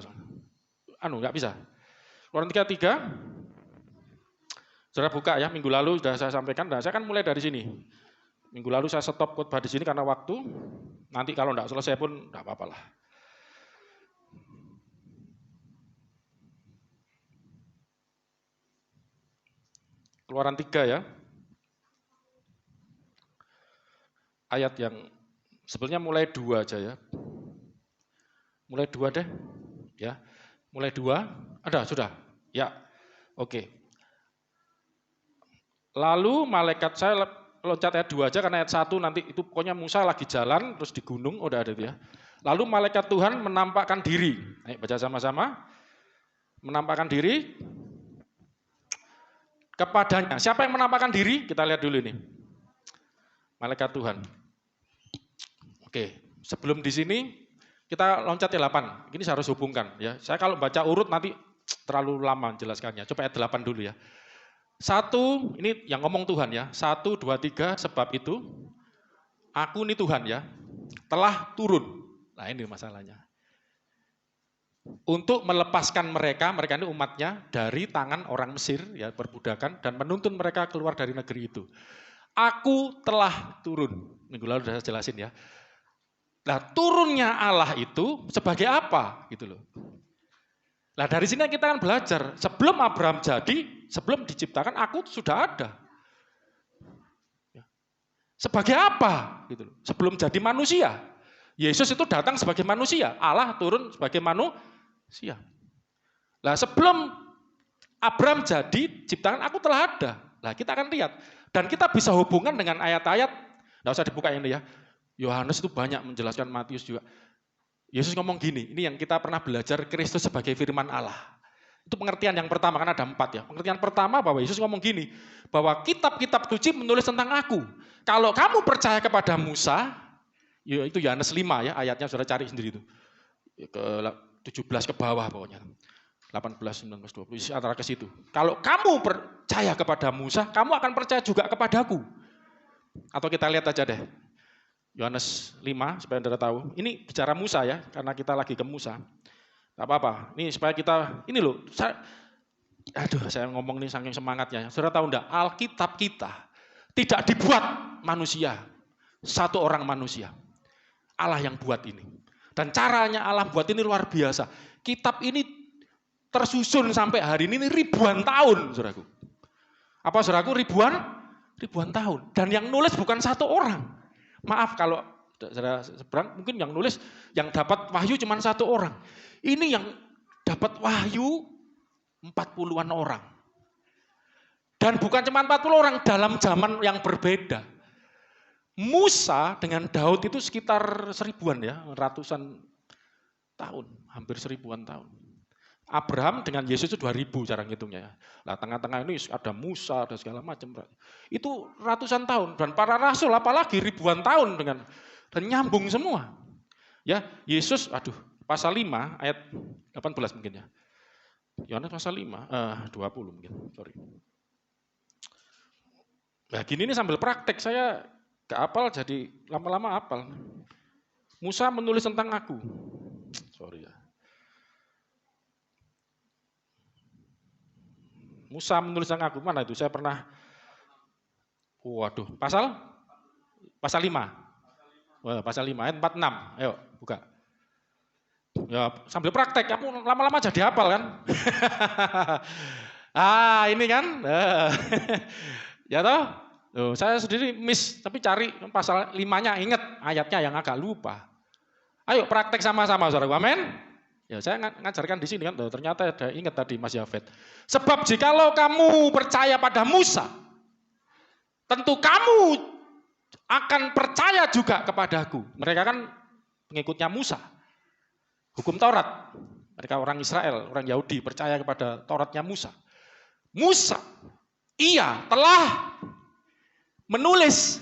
Nggak bisa. Keluaran 33, saudara buka ya, minggu lalu sudah saya sampaikan, saya kan mulai dari sini. Minggu lalu saya stop khotbah di sini karena waktu, nanti kalau enggak selesai pun enggak apa-apa lah. Keluaran 3 ya. Ayat yang sebenarnya mulai 2 aja ya. Mulai 2 deh. Ya. Mulai 2, ada sudah. Ya. Oke. Lalu malaikat saya loncat ayat 2 aja karena ayat 1 nanti itu pokoknya Musa lagi jalan terus di gunung, udah ada itu ya. Lalu malaikat Tuhan menampakkan diri. Ayo baca sama-sama. Menampakkan diri kepadanya. Siapa yang menampakkan diri? Kita lihat dulu ini. Malaikat Tuhan. Oke, sebelum di sini kita loncat ya 8. Ini saya harus hubungkan ya. Saya kalau baca urut nanti terlalu lama jelaskannya. Coba ayat 8 dulu ya. 1, ini yang ngomong Tuhan ya. 1, 2, 3, sebab itu aku ini Tuhan ya, telah turun. Nah ini masalahnya. Untuk melepaskan mereka ini umatnya dari tangan orang Mesir ya, perbudakan dan menuntun mereka keluar dari negeri itu. Aku telah turun. Minggu lalu sudah saya jelasin ya. Nah, turunnya Allah itu sebagai apa gitu loh. Nah, dari sini kita kan belajar, sebelum Abraham jadi, sebelum diciptakan aku sudah ada. Sebagai apa gitu loh. Sebelum jadi manusia. Yesus itu datang sebagai manusia, Allah turun sebagai manusia. Nah, sebelum Abraham jadi, ciptakan aku telah ada. Nah, kita akan lihat. Dan kita bisa hubungkan dengan ayat-ayat, nggak usah dibuka ini ya. Yohanes itu banyak menjelaskan, Matius juga. Yesus ngomong gini, ini yang kita pernah belajar Kristus sebagai firman Allah. Itu pengertian yang pertama, kan ada 4 ya. Pengertian pertama bahwa Yesus ngomong gini, bahwa kitab-kitab suci menulis tentang aku. Kalau kamu percaya kepada Musa, itu Yohanes 5 ya, ayatnya sudah cari sendiri itu. Ke 17 ke bawah pokoknya. 18, 19, 20, antara ke situ. Kalau kamu percaya kepada Musa, kamu akan percaya juga kepadaku. Atau kita lihat aja deh. Yohanes 5, supaya Anda tahu. Ini bicara Musa ya, karena kita lagi ke Musa. Gak apa-apa, ini supaya kita, ini loh, saya ngomong ini saking semangatnya. Saudara tahu enggak, Alkitab kita tidak dibuat manusia, satu orang manusia. Allah yang buat ini. Dan caranya Allah buat ini luar biasa. Kitab ini tersusun sampai hari ini ribuan tahun, saudaraku. Apa saudaraku, ribuan tahun. Dan yang nulis bukan satu orang. Maaf kalau saudara seberang, mungkin yang nulis, yang dapat wahyu cuma satu orang. Ini yang dapat wahyu 40-an orang. Dan bukan cuma 40 orang, dalam zaman yang berbeda. Musa dengan Daud itu sekitar 1000-an ya, ratusan tahun, hampir 1000-an tahun. Abraham dengan Yesus itu 2000 cara ngitungnya ya. Nah, tengah-tengah ini ada Musa, ada segala macam. Itu ratusan tahun dan para rasul apalagi ribuan tahun dan nyambung semua. Ya, Yesus pasal 5 ayat 18 mungkin ya. Yohanes pasal 5, 20 mungkin, sorry. Nah, gini nih sambil praktek saya gak hafal jadi lama-lama hafal. Musa menulis tentang aku. Sorry ya. Musa menulis tentang aku, mana itu? Saya pernah, pasal 5. Wah, pasal 5 ayat 46, ayo buka. Ya sambil praktek, kamu lama-lama jadi hafal kan? Ini kan, ya toh? Saya sendiri miss, tapi cari pasal 5-nya, ingat ayatnya yang agak lupa. Ayo praktek sama-sama, saudara, amin. Ya saya ngajarkan di sini kan, ternyata ada ingat tadi Mas Yafet. Sebab jikalau kamu percaya pada Musa, tentu kamu akan percaya juga kepadaku. Mereka kan pengikutnya Musa. Hukum Taurat. Mereka orang Israel, orang Yahudi percaya kepada Tauratnya Musa. Musa, ia telah menulis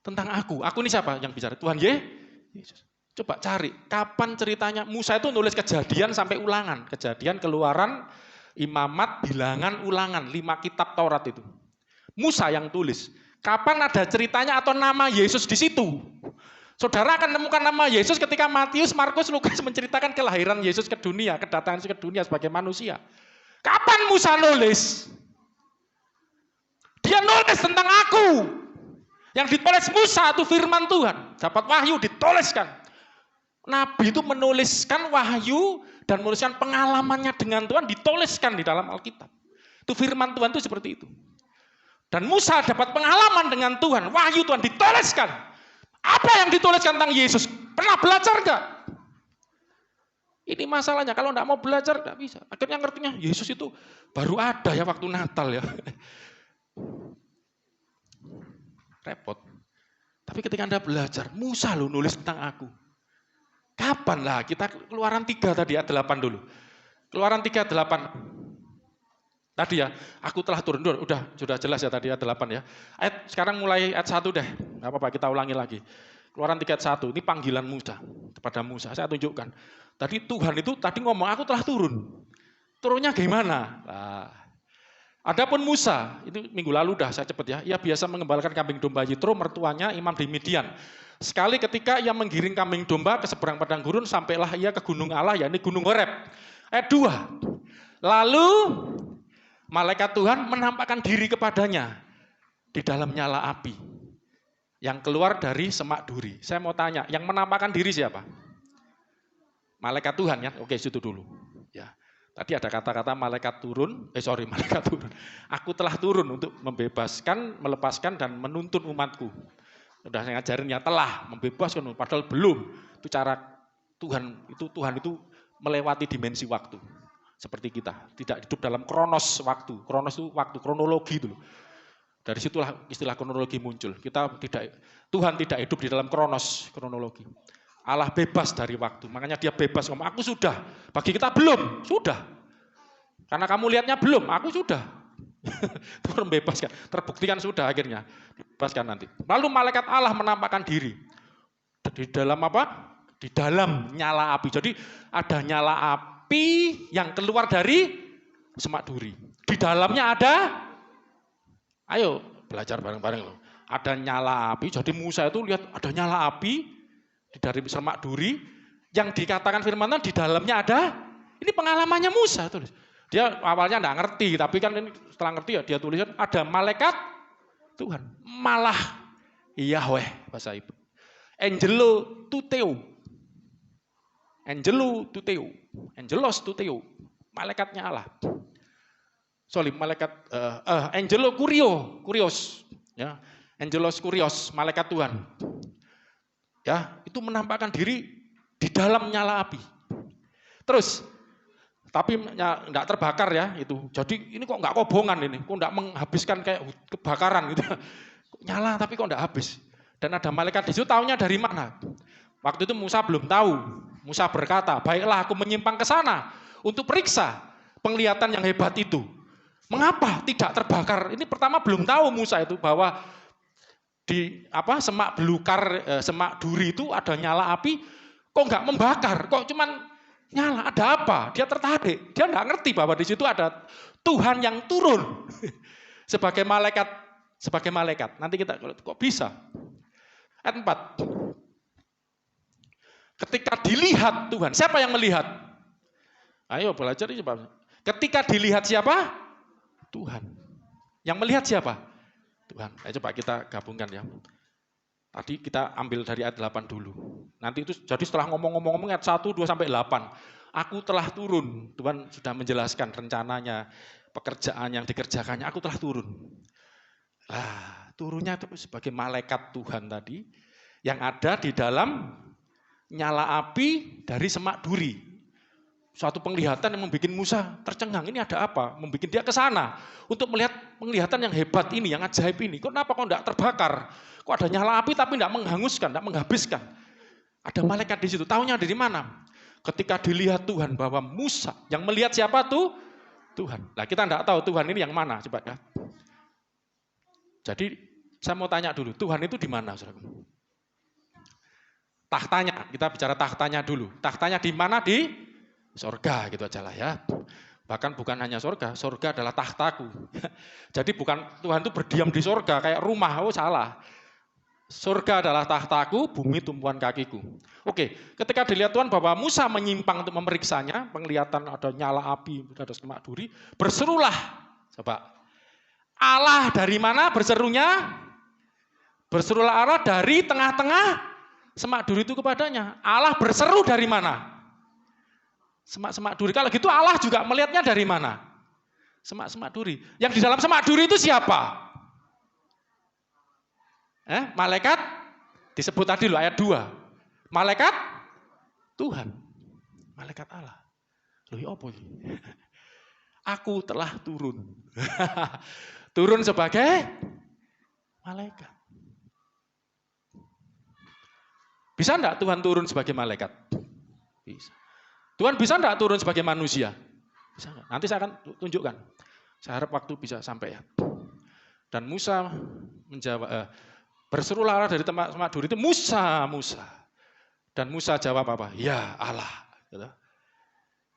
tentang aku. Aku ini siapa yang bicara? Tuhan Yesus. Coba cari, kapan ceritanya Musa itu nulis Kejadian sampai Ulangan. Kejadian, Keluaran, Imamat, Bilangan, Ulangan. 5 kitab Taurat itu. Musa yang tulis. Kapan ada ceritanya atau nama Yesus di situ? Saudara akan menemukan nama Yesus ketika Matius, Markus, Lukas menceritakan kelahiran Yesus ke dunia, kedatangan Yesus ke dunia sebagai manusia. Kapan Musa nulis? Dia nulis tentang aku. Yang ditulis Musa itu firman Tuhan. Dapat wahyu dituliskan. Nabi itu menuliskan wahyu dan menuliskan pengalamannya dengan Tuhan dituliskan di dalam Alkitab. Itu firman Tuhan itu seperti itu. Dan Musa dapat pengalaman dengan Tuhan. Wahyu Tuhan dituliskan. Apa yang dituliskan tentang Yesus? Pernah belajar enggak? Ini masalahnya, kalau enggak mau belajar enggak bisa. Akhirnya ngertinya Yesus itu baru ada ya waktu Natal ya. Repot. Tapi ketika Anda belajar, Musa lo nulis tentang aku. Kapan lah? Kita Keluaran 3 tadi ayat 8 dulu. Keluaran 3 ayat 8. Tadi ya, aku telah turun. Sudah jelas ya tadi ayat 8 ya. Sekarang mulai ayat 1 deh. Enggak apa-apa, kita ulangi lagi. Keluaran 3 ayat 1, ini panggilan Musa kepada Musa. Saya tunjukkan. Tadi Tuhan itu tadi ngomong, aku telah turun. Turunnya gimana? Nah, adapun Musa, itu minggu lalu dah saya cepet ya. Ia biasa mengembalakan kambing domba Yitro, mertuanya imam di Midian. Sekali ketika ia menggiring kambing domba ke seberang padang gurun, sampailah ia ke gunung Allah, yakni gunung Horeb. Ayat 2. Lalu malaikat Tuhan menampakkan diri kepadanya di dalam nyala api yang keluar dari semak duri. Saya mau tanya, yang menampakkan diri siapa? Malaikat Tuhan ya. Oke, situ dulu. Ya. Tadi ada kata-kata malaikat turun. Malaikat turun. Aku telah turun untuk membebaskan, melepaskan dan menuntun umatku. Sudah saya ngajarin ya, telah membebaskan, padahal belum. Itu cara Tuhan itu melewati dimensi waktu. Seperti kita, tidak hidup dalam kronos waktu. Kronos itu waktu, kronologi itu. Dari situlah istilah kronologi muncul. Tuhan tidak hidup di dalam kronologi. Allah bebas dari waktu. Makanya dia bebas ngomong, aku sudah. Bagi kita belum, sudah. Karena kamu lihatnya belum, aku sudah. Tuhan membebaskan. Terbuktikan sudah akhirnya. Dibebaskan nanti. Lalu malaikat Allah menampakkan diri. Di dalam apa? Di dalam nyala api. Jadi ada nyala api yang keluar dari semak duri. Di dalamnya ada, ayo belajar bareng-bareng loh. Ada nyala api, jadi Musa itu lihat ada nyala api dari semak duri, yang dikatakan firman Tuhan di dalamnya ada, ini pengalamannya Musa. Tulis. Dia awalnya enggak ngerti, tapi kan ini setelah ngerti ya dia tuliskan ada malaikat Tuhan. Malah Yahweh bahasa Ibu. Angelo tuteo. Angelo tuteo. Angelos tuteo. Malaikatnya Allah. Malaikat Angelo Kurios. Ya. Angelos Kurios, malaikat Tuhan. Ya, itu menampakkan diri di dalam nyala api. Terus, tapi enggak terbakar ya itu. Jadi ini kok enggak kobongan ini, kok enggak menghabiskan kayak kebakaran gitu. Nyala tapi kok enggak habis. Dan ada malaikat di situ, taunya dari mana? Waktu itu Musa belum tahu. Musa berkata, baiklah aku menyimpang ke sana untuk periksa penglihatan yang hebat itu. Mengapa tidak terbakar? Ini pertama belum tahu Musa itu bahwa di semak belukar, semak duri itu ada nyala api, kok enggak membakar, kok cuman nyala, ada apa? Dia tertarik, dia enggak ngerti bahwa di situ ada Tuhan yang turun sebagai malaikat. Nanti kita kok bisa? Ayat 4. Ketika dilihat Tuhan, siapa yang melihat? Ayo belajar ini coba. Ketika dilihat siapa? Tuhan. Yang melihat siapa? Tuhan. Ayo coba kita gabungkan ya. Tadi kita ambil dari ayat 8 dulu. Nanti itu jadi setelah ngomong-ngomong ayat 1, 2 sampai 8. Aku telah turun. Tuhan sudah menjelaskan rencananya, pekerjaan yang dikerjakannya. Aku telah turun. Turunnya itu sebagai malaikat Tuhan tadi yang ada di dalam nyala api dari semak duri. Suatu penglihatan yang membuat Musa tercengang. Ini ada apa? Membuat dia ke sana untuk melihat penglihatan yang hebat ini, yang ajaib ini. Kenapa kok enggak terbakar? Kok ada nyala api tapi enggak menghanguskan, enggak menghabiskan? Ada malaikat di situ. Taunya dari mana? Ketika dilihat Tuhan bahwa Musa yang melihat siapa tuh? Tuhan. Nah kita enggak tahu Tuhan ini yang mana. Coba ya. Jadi saya mau tanya dulu, Tuhan itu di mana, saudaraku? Tahtanya, kita bicara tahtanya dulu. Tahtanya di mana? Di sorga gitu aja lah ya. Bahkan bukan hanya sorga adalah tahtaku. Jadi bukan Tuhan itu berdiam di sorga kayak rumah, salah. Surga adalah tahtaku, bumi tumpuan kakiku. Oke, ketika dilihat Tuhan bahwa Musa menyimpang untuk memeriksanya, penglihatan ada nyala api, ada semak duri, berserulah. Coba, Allah dari mana berserunya? Berserulah Allah dari tengah-tengah semak duri itu kepadanya. Allah berseru dari mana? Semak-semak duri. Kalau gitu Allah juga melihatnya dari mana? Semak-semak duri. Yang di dalam semak duri itu siapa? Malaikat disebut tadi loh ayat 2. Malaikat Tuhan. Malaikat Allah. Loh apa ini? Aku telah turun. Turun sebagai malaikat. Bisa enggak Tuhan turun sebagai malaikat? Bisa. Tuhan bisa enggak turun sebagai manusia? Bisa enggak? Nanti saya akan tunjukkan. Saya harap waktu bisa sampai ya. Dan Musa menjawab, berserulah Allah dari tempat semak duri itu, Musa, Musa. Dan Musa jawab apa? Ya Allah.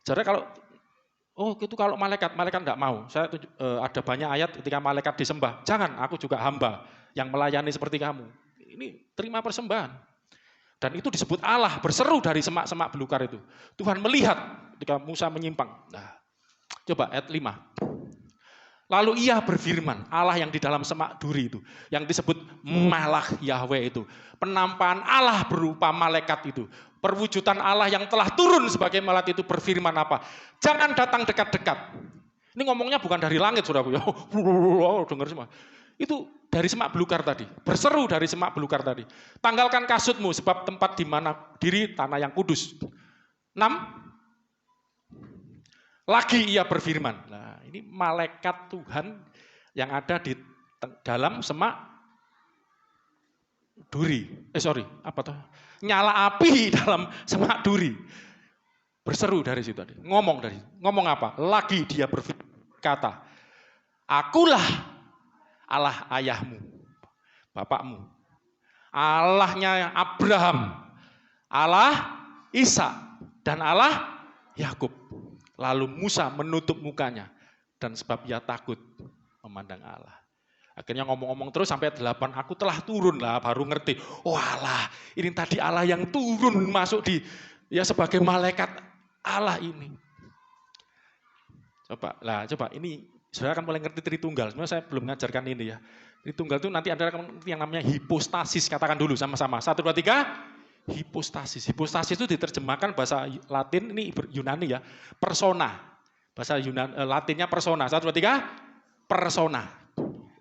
Jadi kalau malaikat enggak mau. Saya ada banyak ayat ketika malaikat disembah. Jangan, aku juga hamba yang melayani seperti kamu. Ini terima persembahan. Dan itu disebut Allah berseru dari semak-semak belukar itu. Tuhan melihat ketika Musa menyimpang. Nah, coba ayat 5. Lalu ia berfirman, Allah yang di dalam semak duri itu, yang disebut Malak Yahweh itu. Penampakan Allah berupa malaikat itu. Perwujudan Allah yang telah turun sebagai malaikat itu berfirman apa? Jangan datang dekat-dekat. Ini ngomongnya bukan dari langit, saudaraku. Dengar semua. Itu dari semak belukar tadi. Berseru dari semak belukar tadi. Tanggalkan kasutmu sebab tempat di mana diri tanah yang kudus. 6. Lagi ia berfirman. Nah, ini malaikat Tuhan yang ada di dalam semak duri. Nyala api dalam semak duri. Berseru dari situ tadi. Ngomong apa? Lagi dia berkata, akulah Allah ayahmu, bapakmu. Allahnya Abraham, Allah Ishak, dan Allah Yakub. Lalu Musa menutup mukanya dan sebab ia takut memandang Allah. Akhirnya ngomong-ngomong terus sampai 8, aku telah turun lah, baru ngerti. Oh Allah, ini tadi Allah yang turun masuk sebagai malaikat Allah ini. Coba ini saudara akan mulai ngerti Tritunggal. Sebenarnya saya belum mengajarkan ini ya. Tritunggal itu nanti ada yang namanya hipostasis, katakan dulu sama-sama. 1, 2, 3. Hipostasis. Hipostasis itu diterjemahkan bahasa Latin, ini Yunani ya, persona. Bahasa Latinnya persona. 1, 2, 3, persona.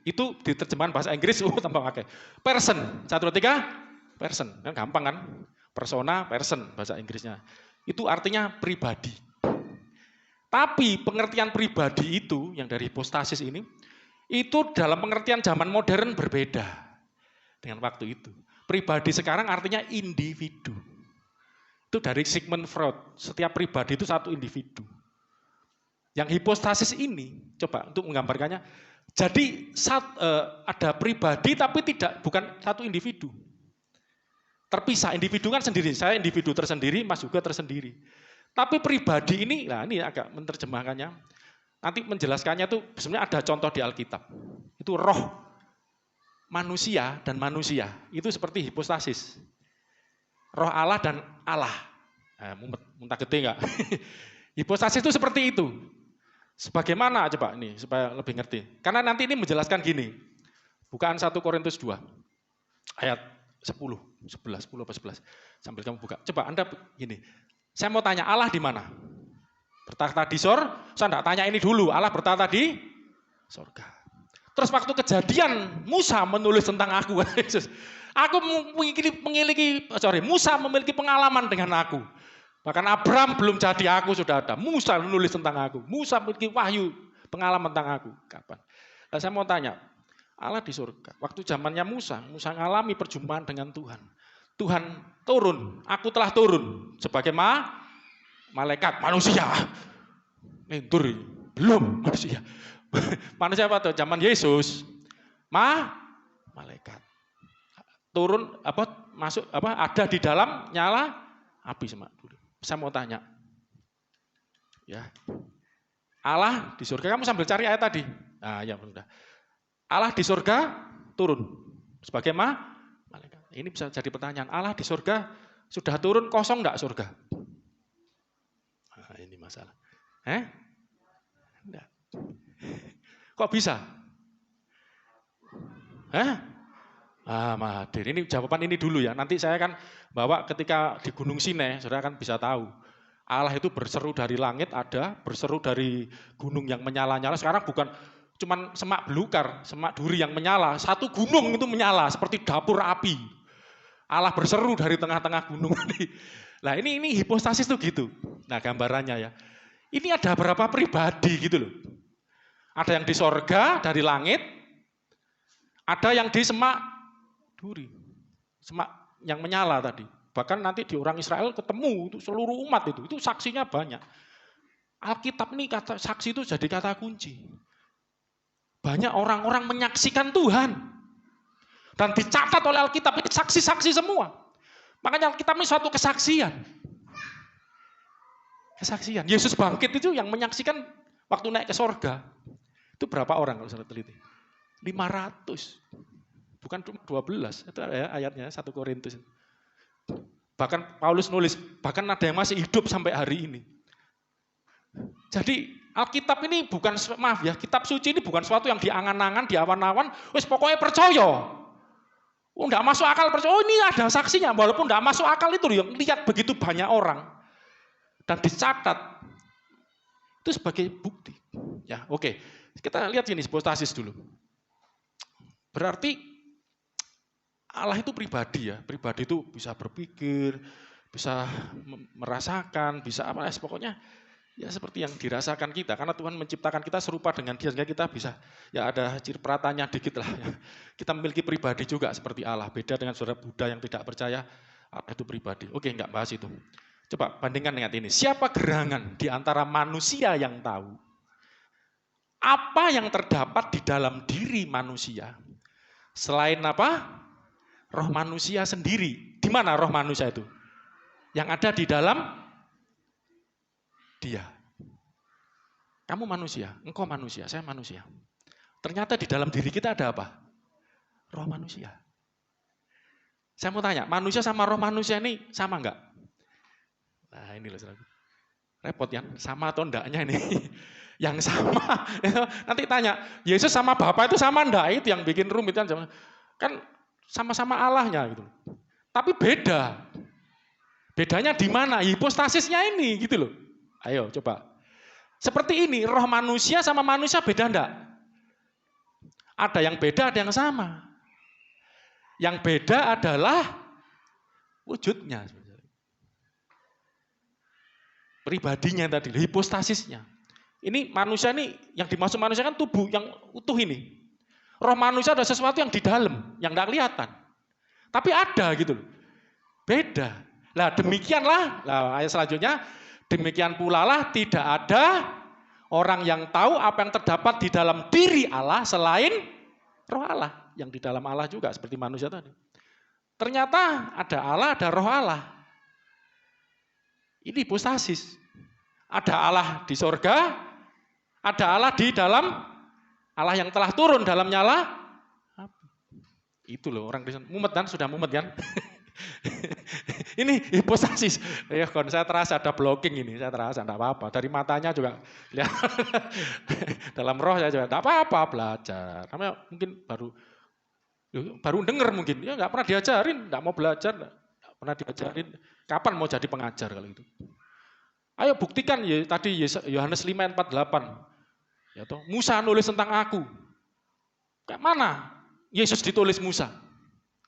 Itu diterjemahkan bahasa Inggris, tambah pakai. Person. 1, 2, 3, person. Kan gampang kan? Persona, person bahasa Inggrisnya. Itu artinya pribadi. Tapi pengertian pribadi itu, yang dari hipostasis ini, itu dalam pengertian zaman modern berbeda dengan waktu itu. Pribadi sekarang artinya individu. Itu dari Sigmund Freud. Setiap pribadi itu satu individu. Yang hipostasis ini, coba untuk menggambarkannya, jadi ada pribadi tapi bukan satu individu. Terpisah, individu kan sendiri. Saya individu tersendiri, Mas juga tersendiri. Tapi pribadi ini, nah ini agak menerjemahkannya. Nanti menjelaskannya itu sebenarnya ada contoh di Alkitab. Itu roh manusia dan manusia, itu seperti hipostasis. Roh Allah dan Allah. Muntah gede enggak? Hipostasis itu seperti itu. Sebagaimana coba ini supaya lebih ngerti. Karena nanti ini menjelaskan gini. Bukaan 1 Korintus 2 ayat 10 apa 11. Sambil kamu buka. Coba Anda gini. Saya mau tanya, Allah di mana? Bertahta di sorga? Saya enggak tanya ini dulu. Allah bertahta di sorga. Terus waktu kejadian Musa menulis tentang aku, aku Musa memiliki pengalaman dengan aku. Bahkan Abraham belum jadi, aku sudah ada. Musa menulis tentang aku. Musa memiliki wahyu, pengalaman tentang aku. Kapan? Nah, saya mau tanya, Allah di surga. Waktu zamannya Musa mengalami perjumpaan dengan Tuhan. Tuhan turun, aku telah turun sebagai malaikat manusia. Lentur, belum manusia. Manusia apa tuh? Zaman Yesus, malaikat turun ada di dalam nyala api semak duri. Saya mau tanya, ya Allah di surga. Kamu sambil cari ayat tadi. Nah, ya sudah. Allah di surga turun sebagai malaikat. Ini bisa jadi pertanyaan, Allah di surga sudah turun kosong enggak surga? Nah, ini masalah. Enggak. Kok bisa? Mahathir. Ini jawaban ini dulu ya. Nanti saya kan bawa ketika di Gunung Sinai, saudara kan bisa tahu. Allah itu berseru dari langit ada, berseru dari gunung yang menyala-nyala. Sekarang bukan cuman semak belukar, semak duri yang menyala. Satu gunung itu menyala seperti dapur api. Allah berseru dari tengah-tengah gunung ini. Nah ini hipostasis tuh gitu. Nah gambarannya ya. Ini ada berapa pribadi gitu loh. Ada yang di sorga dari langit, ada yang di semak duri, semak yang menyala tadi. Bahkan nanti di orang Israel ketemu itu seluruh umat itu saksinya banyak. Alkitab nih kata saksi itu jadi kata kunci. Banyak orang-orang menyaksikan Tuhan dan dicatat oleh Alkitab ini saksi-saksi semua. Makanya Alkitab ini suatu kesaksian. Kesaksian. Yesus bangkit itu yang menyaksikan waktu naik ke sorga. Itu berapa orang kalau saya teliti? 500. Bukan cuma 12. Itu ayatnya 1 Korintus. Bahkan Paulus nulis, bahkan ada yang masih hidup sampai hari ini. Jadi Alkitab ini bukan, maaf ya, kitab suci ini bukan sesuatu yang diangan-angan, diawan-awan, wis pokoknya percaya. Enggak masuk akal percaya, ini ada saksinya, walaupun enggak masuk akal itu yang lihat begitu banyak orang. Dan dicatat, itu sebagai bukti. Ya, oke. Kita lihat sini, hipostasis dulu. Berarti Allah itu pribadi ya, pribadi itu bisa berpikir, bisa merasakan, bisa apa, pokoknya ya seperti yang dirasakan kita, karena Tuhan menciptakan kita serupa dengan Dia, sehingga kita bisa, ya ada cipratan dikit lah. Ya. Kita memiliki pribadi juga seperti Allah, beda dengan saudara Buddha yang tidak percaya Allah itu pribadi. Oke, enggak bahas itu. Coba bandingkan dengan ini, siapa gerangan di antara manusia yang tahu apa yang terdapat di dalam diri manusia, selain apa? Roh manusia sendiri. Di mana roh manusia itu? Yang ada di dalam dia. Kamu manusia, engkau manusia, saya manusia. Ternyata di dalam diri kita ada apa? Roh manusia. Saya mau tanya, manusia sama roh manusia ini sama enggak? Nah ini loh saudara. Repot ya, sama atau enggaknya ini. Yang sama, nanti tanya, Yesus sama Bapa itu sama enggak? Itu yang bikin rumit kan. Kan sama-sama Allahnya gitu. Tapi beda. Bedanya di mana? Hipostasisnya ini gitu loh. Ayo coba. Seperti ini, roh manusia sama manusia beda enggak? Ada yang beda, ada yang sama. Yang beda adalah wujudnya. Pribadinya tadi, hipostasisnya. Ini manusia ini, yang dimaksud manusia kan tubuh yang utuh ini. Roh manusia ada sesuatu yang di dalam, yang enggak kelihatan. Tapi ada gitu loh. Beda. Lah demikianlah, ayat selanjutnya, demikian pula lah tidak ada orang yang tahu apa yang terdapat di dalam diri Allah selain roh Allah. Yang di dalam Allah juga seperti manusia tadi. Ternyata ada Allah, ada roh Allah. Ini hipostasis. Ada Allah di sorga, ada Allah di dalam, Allah yang telah turun dalam nyala. Itu loh orang Kristen. Mumet kan? Sudah mumet kan? Ini hipostasis. Ya kon saya terasa ada blocking ini, saya terasa enggak apa-apa. Dari matanya juga lihat. Dalam roh saya juga enggak apa-apa belajar. Karena mungkin baru dengar mungkin. Ya enggak pernah diajarin, enggak mau belajar, enggak pernah diajarin. Kapan mau jadi pengajar kalau itu? Ayo buktikan ya tadi Yohanes 5:48. Ya toh, Musa nulis tentang aku. Kayak mana Yesus ditulis Musa?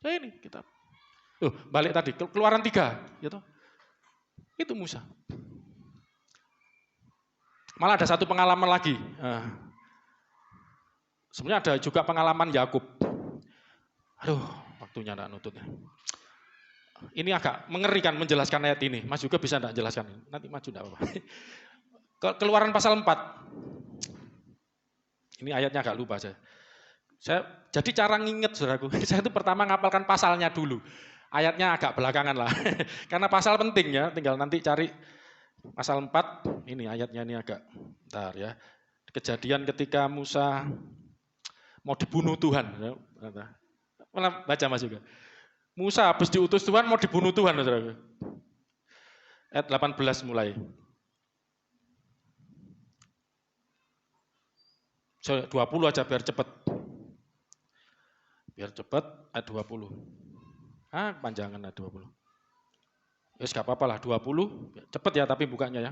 Ya ini kitab. Balik tadi, Keluaran 3, ya toh. Itu Musa. Malah ada satu pengalaman lagi. Sebenarnya ada juga pengalaman Yakub. Aduh, waktunya enggak nututnya. Ini agak mengerikan menjelaskan ayat ini. Mas juga bisa enggak jelaskan? Nanti maju enggak apa-apa. Keluaran pasal 4. Ini ayatnya agak lupa saya. Jadi cara nginget saudaraku, saya itu pertama ngapalkan pasalnya dulu. Ayatnya agak belakangan lah. Karena pasal penting ya, tinggal nanti cari pasal 4. Ini ayatnya ini agak bentar ya. Kejadian ketika Musa mau dibunuh Tuhan. Baca Mas juga. Musa habis diutus Tuhan mau dibunuh Tuhan. Saudara. Ayat 18 mulai. 20 aja biar cepat. Biar cepat ayat 20. Panjangan ayat 20. Ya gak apa-apa lah 20. Cepat ya tapi bukanya ya.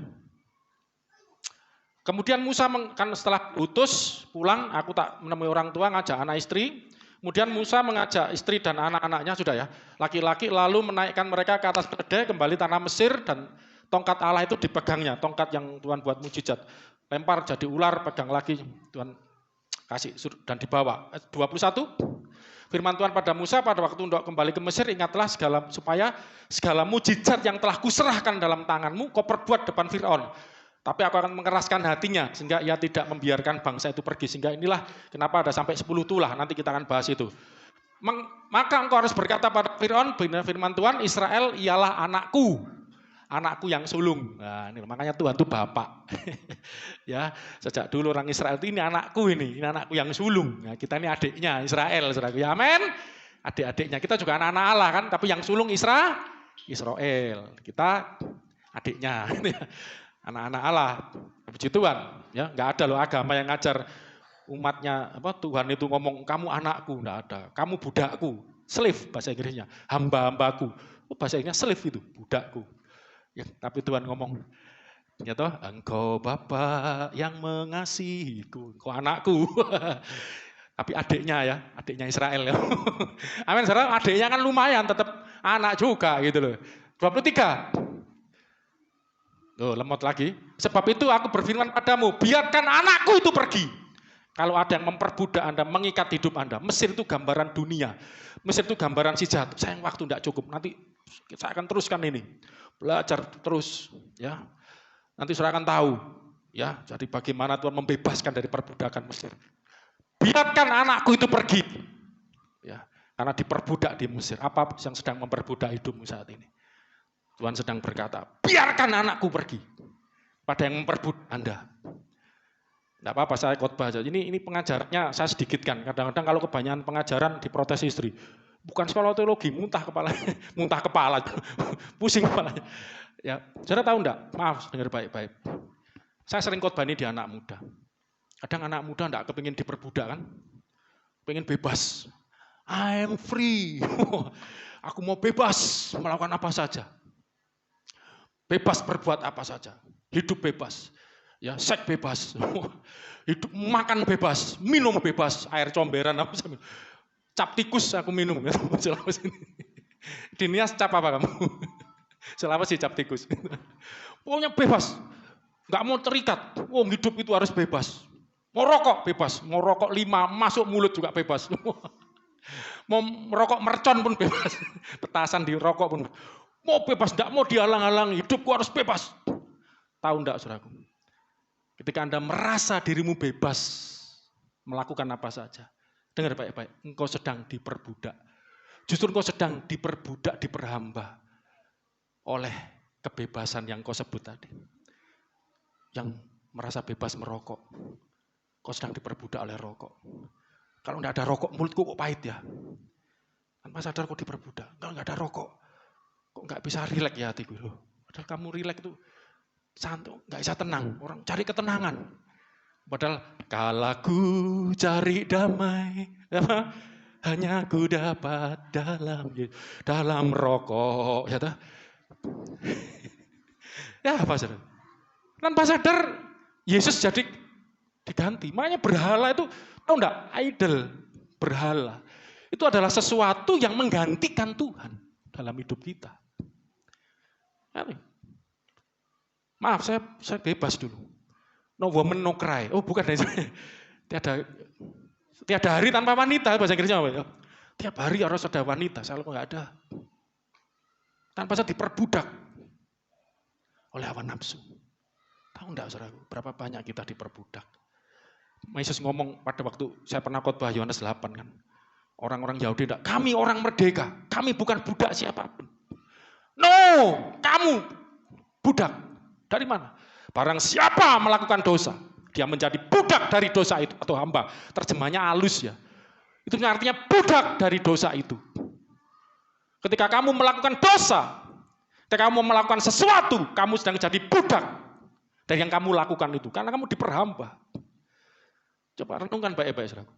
Kemudian Musa kan setelah utus pulang, aku tak menemui orang tua ngajak anak istri. Kemudian Musa mengajak istri dan anak-anaknya sudah ya, laki-laki lalu menaikkan mereka ke atas keledai kembali tanah Mesir dan tongkat Allah itu dipegangnya, tongkat yang Tuhan buat mujizat. Lempar jadi ular, pegang lagi Tuhan kasih dan dibawa. 21. Firman Tuhan pada Musa pada waktu untuk kembali ke Mesir, ingatlah supaya segala mujizat yang telah kuserahkan dalam tanganmu kau perbuat depan Firaun. Tapi aku akan mengeraskan hatinya sehingga ia tidak membiarkan bangsa itu pergi. Sehingga inilah kenapa ada sampai 10 tulah, nanti kita akan bahas itu. Maka engkau harus berkata pada Firaun, firman Tuhan, Israel ialah anakku, anakku yang sulung. Nah, ini makanya Tuhan itu bapak. Ya, sejak dulu orang Israel itu ini anakku ini anakku yang sulung. Nah, kita ini adiknya Israel, saudaraku. Ya amin. Adik-adiknya kita juga anak-anak Allah kan, tapi yang sulung Israel. Kita adiknya. Anak-anak Allah, puji Tuhan, ya nggak ada loh agama yang ngajar umatnya Tuhan itu ngomong kamu anakku, nggak ada, kamu budakku, slave bahasa Inggrisnya, hamba-hambaku, bahasa Inggrisnya slave itu budakku, ya, tapi Tuhan ngomong, ya toh, engkau Bapa yang mengasihiku, engkau anakku, tapi adiknya Israel ya, amin, saudara, adiknya kan lumayan, tetap anak juga gitu loh, 23. Lemot lagi. Sebab itu aku berfirman padamu, biarkan anakku itu pergi. Kalau ada yang memperbudak Anda, mengikat hidup Anda. Mesir itu gambaran dunia. Mesir itu gambaran si jahat. Sayang waktu tidak cukup. Nanti saya akan teruskan ini. Belajar terus. Ya. Nanti saya akan tahu. Ya. Jadi bagaimana Tuhan membebaskan dari perbudakan Mesir. Biarkan anakku itu pergi. Ya. Karena diperbudak di Mesir. Apa yang sedang memperbudak hidupmu saat ini? Tuhan sedang berkata, biarkan anakku pergi. Pada yang memperbudak Anda. Tidak apa-apa, saya khotbah aja. Ini pengajarannya saya sedikitkan. Kadang-kadang kalau kebanyakan pengajaran diprotes istri. Bukan sekolah teologi, muntah kepala. Pusing kepalanya. Ya, saudara tahu enggak? Maaf, dengar baik-baik. Saya sering khotbah ini di anak muda. Kadang anak muda enggak kepingin diperbudak kan? Pengen bebas. I am free. Aku mau bebas melakukan apa saja. Bebas berbuat apa saja, hidup bebas, ya seks bebas, hidup makan bebas, minum bebas, air comberan apa saja, cap tikus aku minum, ya selama sini. Di Nias cap apa kamu? Selama sih cap tikus. Pokoknya bebas, nggak mau terikat. Hidup itu harus bebas. Mau rokok bebas, mau rokok 5 masuk mulut juga bebas. Mau merokok mercon pun bebas, petasan di rokok pun. Mau bebas, tidak mau dihalang-halang, hidupku harus bebas. Tahu enggak, saudaraku? Ketika Anda merasa dirimu bebas melakukan apa saja, dengar baik-baik, engkau sedang diperbudak. Justru engkau sedang diperbudak, diperhamba oleh kebebasan yang kau sebut tadi. Yang merasa bebas merokok, kau sedang diperbudak oleh rokok. Kalau enggak ada rokok, mulutku kok pahit ya. Tanpa sadar kau diperbudak. Kalau enggak ada rokok, kok nggak bisa rileks ya hatiku loh. Padahal kamu rileks itu santai, nggak bisa tenang. Orang cari ketenangan. Padahal kalaku cari damai, hanya ku dapat dalam rokok. Ya tak? Ya apa saudara? Tanpa sadar Yesus jadi diganti. Makanya berhala itu, tahu enggak? Idol, berhala. Itu adalah sesuatu yang menggantikan Tuhan dalam hidup kita. Maaf, saya bebas dulu. No woman, no cry. Oh bukan, tiada hari tanpa wanita, bahasa Inggrisnya apa ya? Tiap hari harus ada wanita, saya nggak ada. Tanpa saya diperbudak oleh hawa nafsu. Tahu enggak saudara, berapa banyak kita diperbudak. Yesus ngomong pada waktu saya pernah khotbah Yohanes 8 kan. Orang-orang Yahudi enggak, kami orang merdeka, kami bukan budak siapapun. No, kamu budak. Dari mana? Barang siapa melakukan dosa, dia menjadi budak dari dosa itu atau hamba. Terjemahnya halus ya. Itu artinya budak dari dosa itu. Ketika kamu melakukan dosa, ketika kamu melakukan sesuatu, kamu sedang jadi budak dari yang kamu lakukan itu. Karena kamu diperhamba. Coba renungkan baik-baik, saudaraku.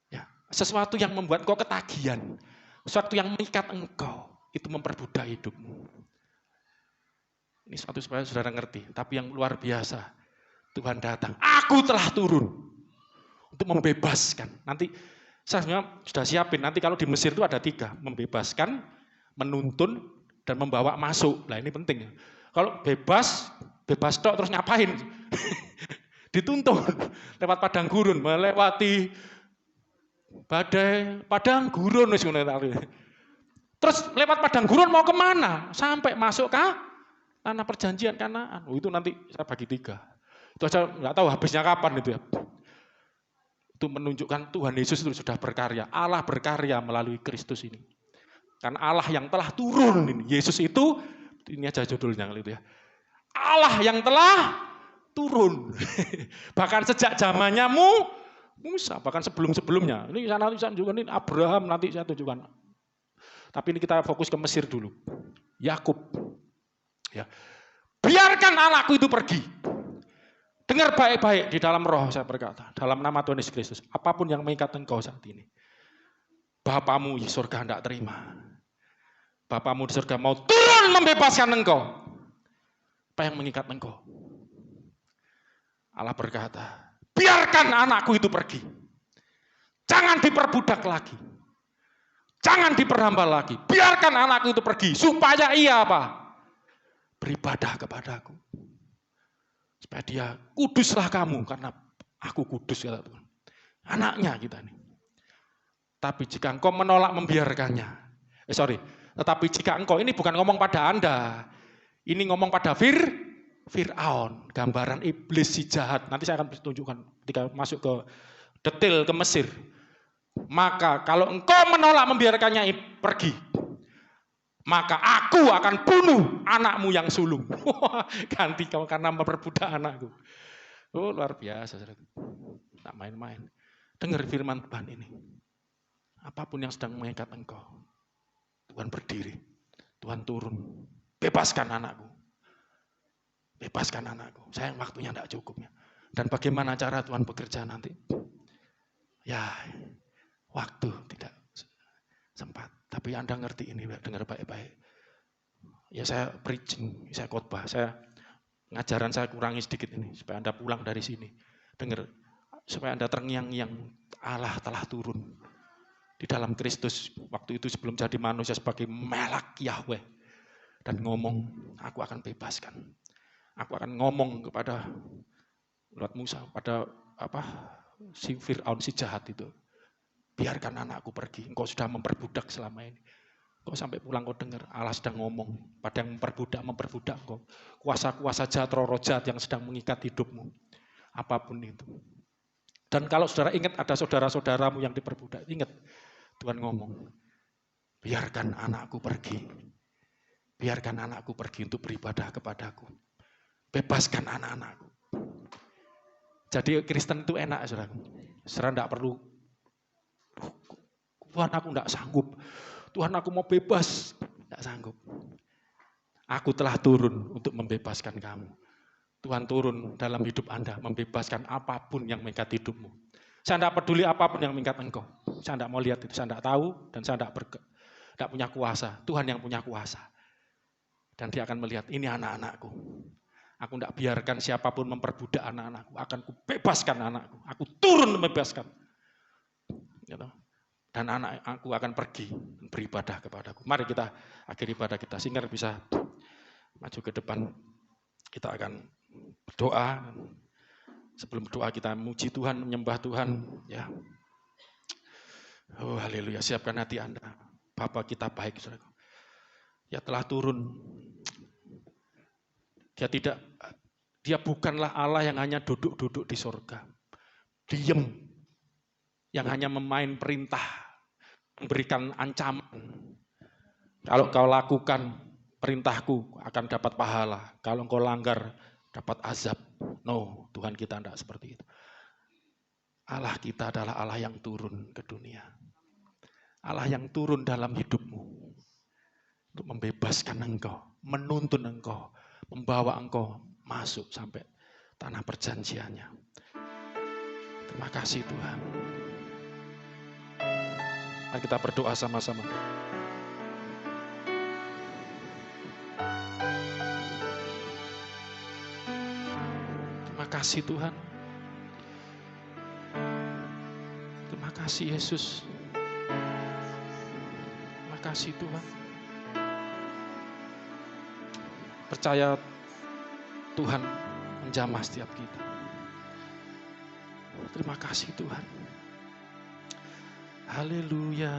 Ya, sesuatu yang membuat engkau ketagihan, sesuatu yang mengikat engkau, itu memperbudak hidupmu. Ini suatu supaya saudara ngerti. Tapi yang luar biasa, Tuhan datang. Aku telah turun untuk membebaskan. Nanti saya sebenarnya sudah siapin. Nanti kalau di Mesir itu ada 3. Membebaskan, menuntun, dan membawa masuk. Nah ini penting. Kalau bebas tok terus ngapain? Dituntun. Lewat padang gurun. Melewati badai, padang gurun. Terus lewat padang gurun mau kemana? Sampai masuk ke tanah perjanjian Kanaan. Itu nanti saya bagi 3. Itu aja nggak tahu habisnya kapan itu ya. Itu menunjukkan Tuhan Yesus itu sudah berkarya. Allah berkarya melalui Kristus ini. Kan Allah yang telah turun ini. Yesus itu, ini aja judulnya gitu ya. Allah yang telah turun. Bahkan sejak zamannya Musa, bahkan sebelum-sebelumnya. Ini saya tunjukkan ini Abraham, nanti saya tunjukkan. Tapi ini kita fokus ke Mesir dulu. Yakub. Ya. Biarkan anakku itu pergi. Dengar baik-baik di dalam roh saya berkata. Dalam nama Tuhan Yesus Kristus. Apapun yang mengikat engkau saat ini. Bapamu di surga hendak terima. Bapamu di surga mau turun membebaskan engkau. Apa yang mengikat engkau? Allah berkata, biarkan anakku itu pergi. Jangan diperbudak lagi. Jangan diperhamba lagi. Biarkan anakku itu pergi. Supaya ia apa? Beribadah kepadaku. Supaya dia, kuduslah kamu. Karena aku kudus, kata Tuhan. Anaknya kita nih. Tapi jika engkau menolak membiarkannya. Tetapi jika engkau, ini bukan ngomong pada Anda. Ini ngomong pada Fir'aun. Gambaran iblis si jahat. Nanti saya akan tunjukkan ketika masuk ke detail ke Mesir. Maka kalau engkau menolak membiarkannya pergi. Maka aku akan bunuh anakmu yang sulung. Ganti kau karena memperbudak anakku. Oh luar biasa. Tak main-main. Dengar firman Tuhan ini. Apapun yang sedang mengikat engkau. Tuhan berdiri. Tuhan turun. Bebaskan anakku. Bebaskan anakku. Sayang waktunya tidak cukup. Dan bagaimana cara Tuhan bekerja nanti? Ya, waktu tidak sempat. Tapi Anda ngerti ini, dengar baik-baik. Ya saya preaching, saya khotbah, ngajaran saya kurangi sedikit ini. Supaya Anda pulang dari sini. Dengar, supaya Anda terngiang-ngiang Allah telah turun. Di dalam Kristus, waktu itu sebelum jadi manusia sebagai Melak Yahweh. Dan ngomong, aku akan bebaskan. Aku akan ngomong kepada lewat Musa, pada si Fir'aun, si jahat itu. Biarkan anakku pergi, engkau sudah memperbudak selama ini. Kau sampai pulang kau dengar, Allah sedang ngomong. Pada yang memperbudak kau. Kuasa-kuasa jahat, roh-roh jahat yang sedang mengikat hidupmu. Apapun itu. Dan kalau saudara ingat ada saudara-saudaramu yang diperbudak, ingat. Tuhan ngomong, biarkan anakku pergi. Biarkan anakku pergi untuk beribadah kepadaku. Bebaskan anak-anakku. Jadi Kristen itu enak, saudara. Saudara tidak perlu, Tuhan aku tidak sanggup. Tuhan aku mau bebas. Tidak sanggup. Aku telah turun untuk membebaskan kamu. Tuhan turun dalam hidup Anda, membebaskan apapun yang mengikat hidupmu. Saya tidak peduli apapun yang mengikat engkau. Saya tidak mau lihat itu, saya tidak tahu, dan saya tidak punya kuasa. Tuhan yang punya kuasa. Dan dia akan melihat, ini anak-anakku. Aku tidak biarkan siapapun memperbudak anak-anakku. Akan kubebaskan anakku. Aku turun membebaskan. Dan anak-anakku akan pergi beribadah kepadaku. Mari kita akhiri ibadah kita. Sehingga bisa maju ke depan. Kita akan berdoa. Sebelum berdoa kita memuji Tuhan, menyembah Tuhan. Ya. Oh haleluya, siapkan hati Anda. Bapa kita baik, saudara. Ya telah turun. Dia bukanlah Allah yang hanya duduk-duduk di surga. Diam. Yang hanya memain perintah. Memberikan ancaman. Kalau kau lakukan perintahku akan dapat pahala. Kalau kau langgar dapat azab. No, Tuhan kita tidak seperti itu. Allah kita adalah Allah yang turun ke dunia. Allah yang turun dalam hidupmu untuk membebaskan engkau, menuntun engkau, membawa engkau masuk sampai tanah perjanjiannya. Terima kasih Tuhan. Mari kita berdoa sama-sama. Terima kasih Tuhan. Terima kasih Yesus. Terima kasih Tuhan. Percaya Tuhan menjamah setiap kita. Terima kasih Tuhan. Haleluya.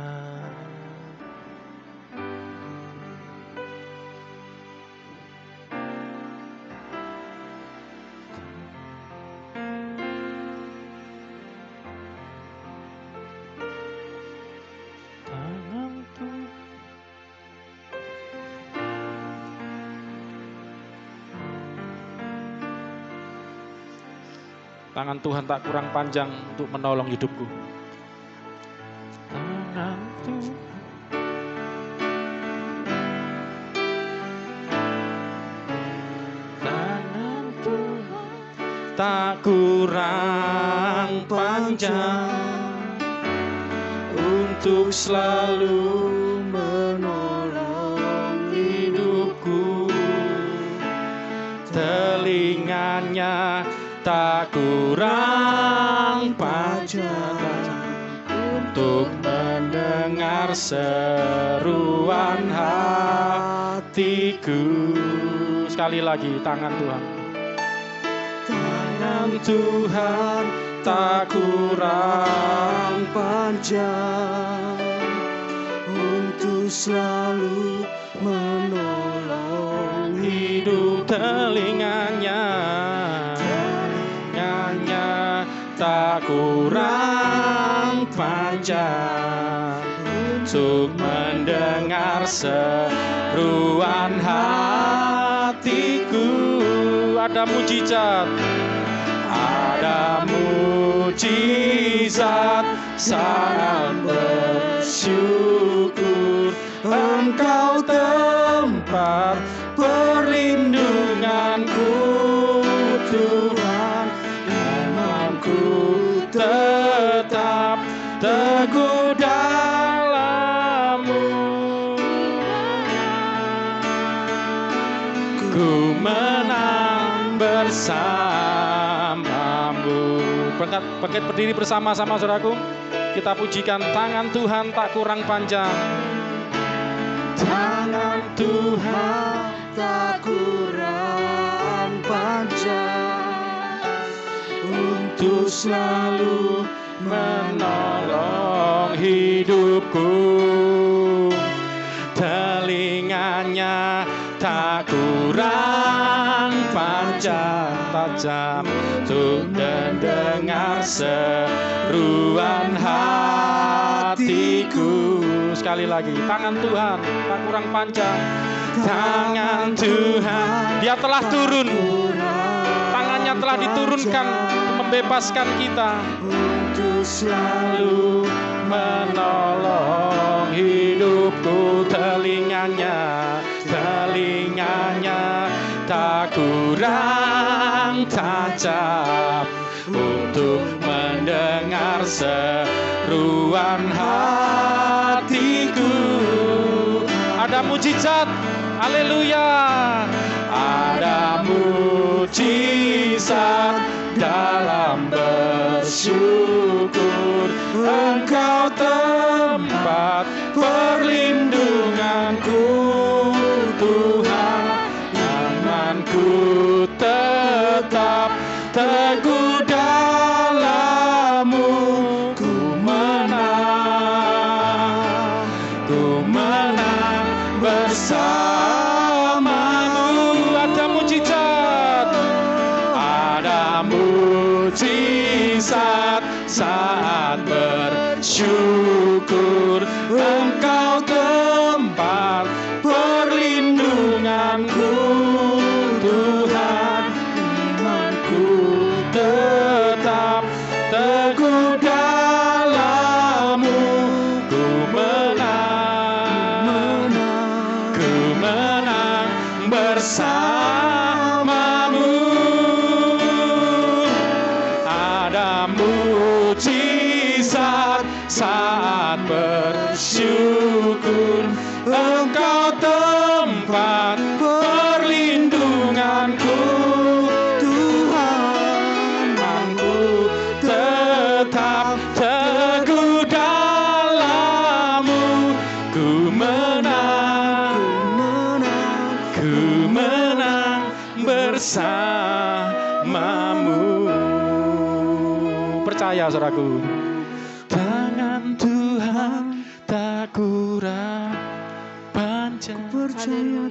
Tangan Tuhan tak kurang panjang untuk menolong hidupku. Tangan Tuhan. Tangan Tuhan tak kurang panjang untuk selalu menolong hidupku. Telinganya tak kurang panjang untuk mendengar seruan hatiku. Sekali lagi, tangan Tuhan. Tangan Tuhan tak kurang panjang untuk selalu menolong hidup. Telinganya tak kurang panjang untuk mendengar seruan hatiku. Ada mujizat, ada mujizat, sangat bersyukur Engkau tempat perlindunganku Tuhan. Imanku tetap teguh dalam-Mu. Ku menang bersama-Mu. Bangkit berdiri bersama-sama saudaraku. Kita pujikan tangan Tuhan tak kurang panjang. Tangan Tuhan tak kurang panjang untuk selalu menolong hidupku. Telinganya tak kurang panjang, tajam untuk mendengar seruan hatiku. Sekali lagi, tangan Tuhan tak kurang panjang. Tangan Tuhan, Dia telah turun. Tangannya telah diturunkan membebaskan kita untuk selalu menolong hidupku. Telinganya tak kurang tajam untuk mendengar seruan hatiku. Ada mujizat, haleluya. Ada mujizat dalam bersyukur. Engkau tempat perlindunganku Tuhan. Imanku tetap teguh dalam-Mu. Ku menang bersama-Mu. Ada mujizat, ada mujizat saat bersyukur. Engkau tempat perlindunganku Tuhan. Imanku tetap teguh dalam-Mu. Ku bersamamu. Ada mujizat saat bersyukur, Engkau tempat perlindunganku. Tuhan, aku tetap teguh dalam-Mu. Ku menang bersamamu. Percaya saudaraku, tangan Tuhan tak kurang panjang, percaya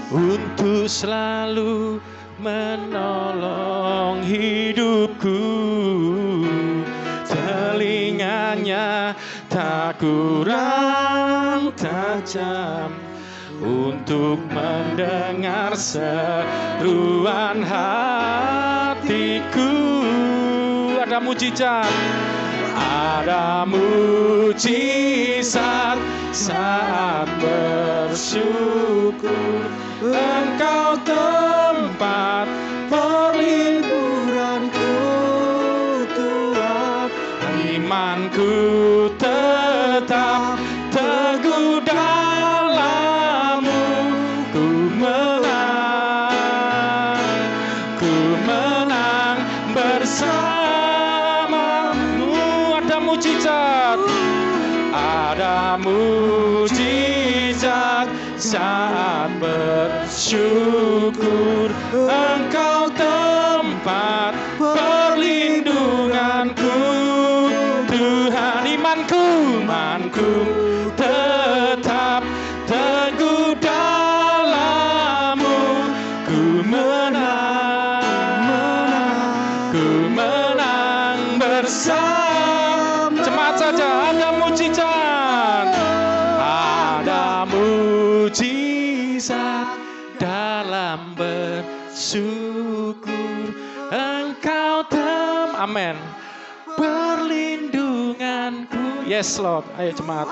untuk selalu menolong hidupku. Telinganya tak kurang tajam untuk mendengar seruan hatiku. Ada mujizat, ada mujizat saat bersyukur, Engkau tempat perlindunganku. Tuhan, imanku tetap teguh dalam-Mu. Ku menang bersamamu. Ada mujizat, ada mujizat saat bersyukur, Engkau tempat perlindunganku. Tuhan, imanku tetap teguh dalam-Mu. Ku menang bersama. Cepat saja, ada mujizat, ada mujizat dalam bersyukur, Engkau amen, perlindunganku. Yes Lord, ayo jemaat.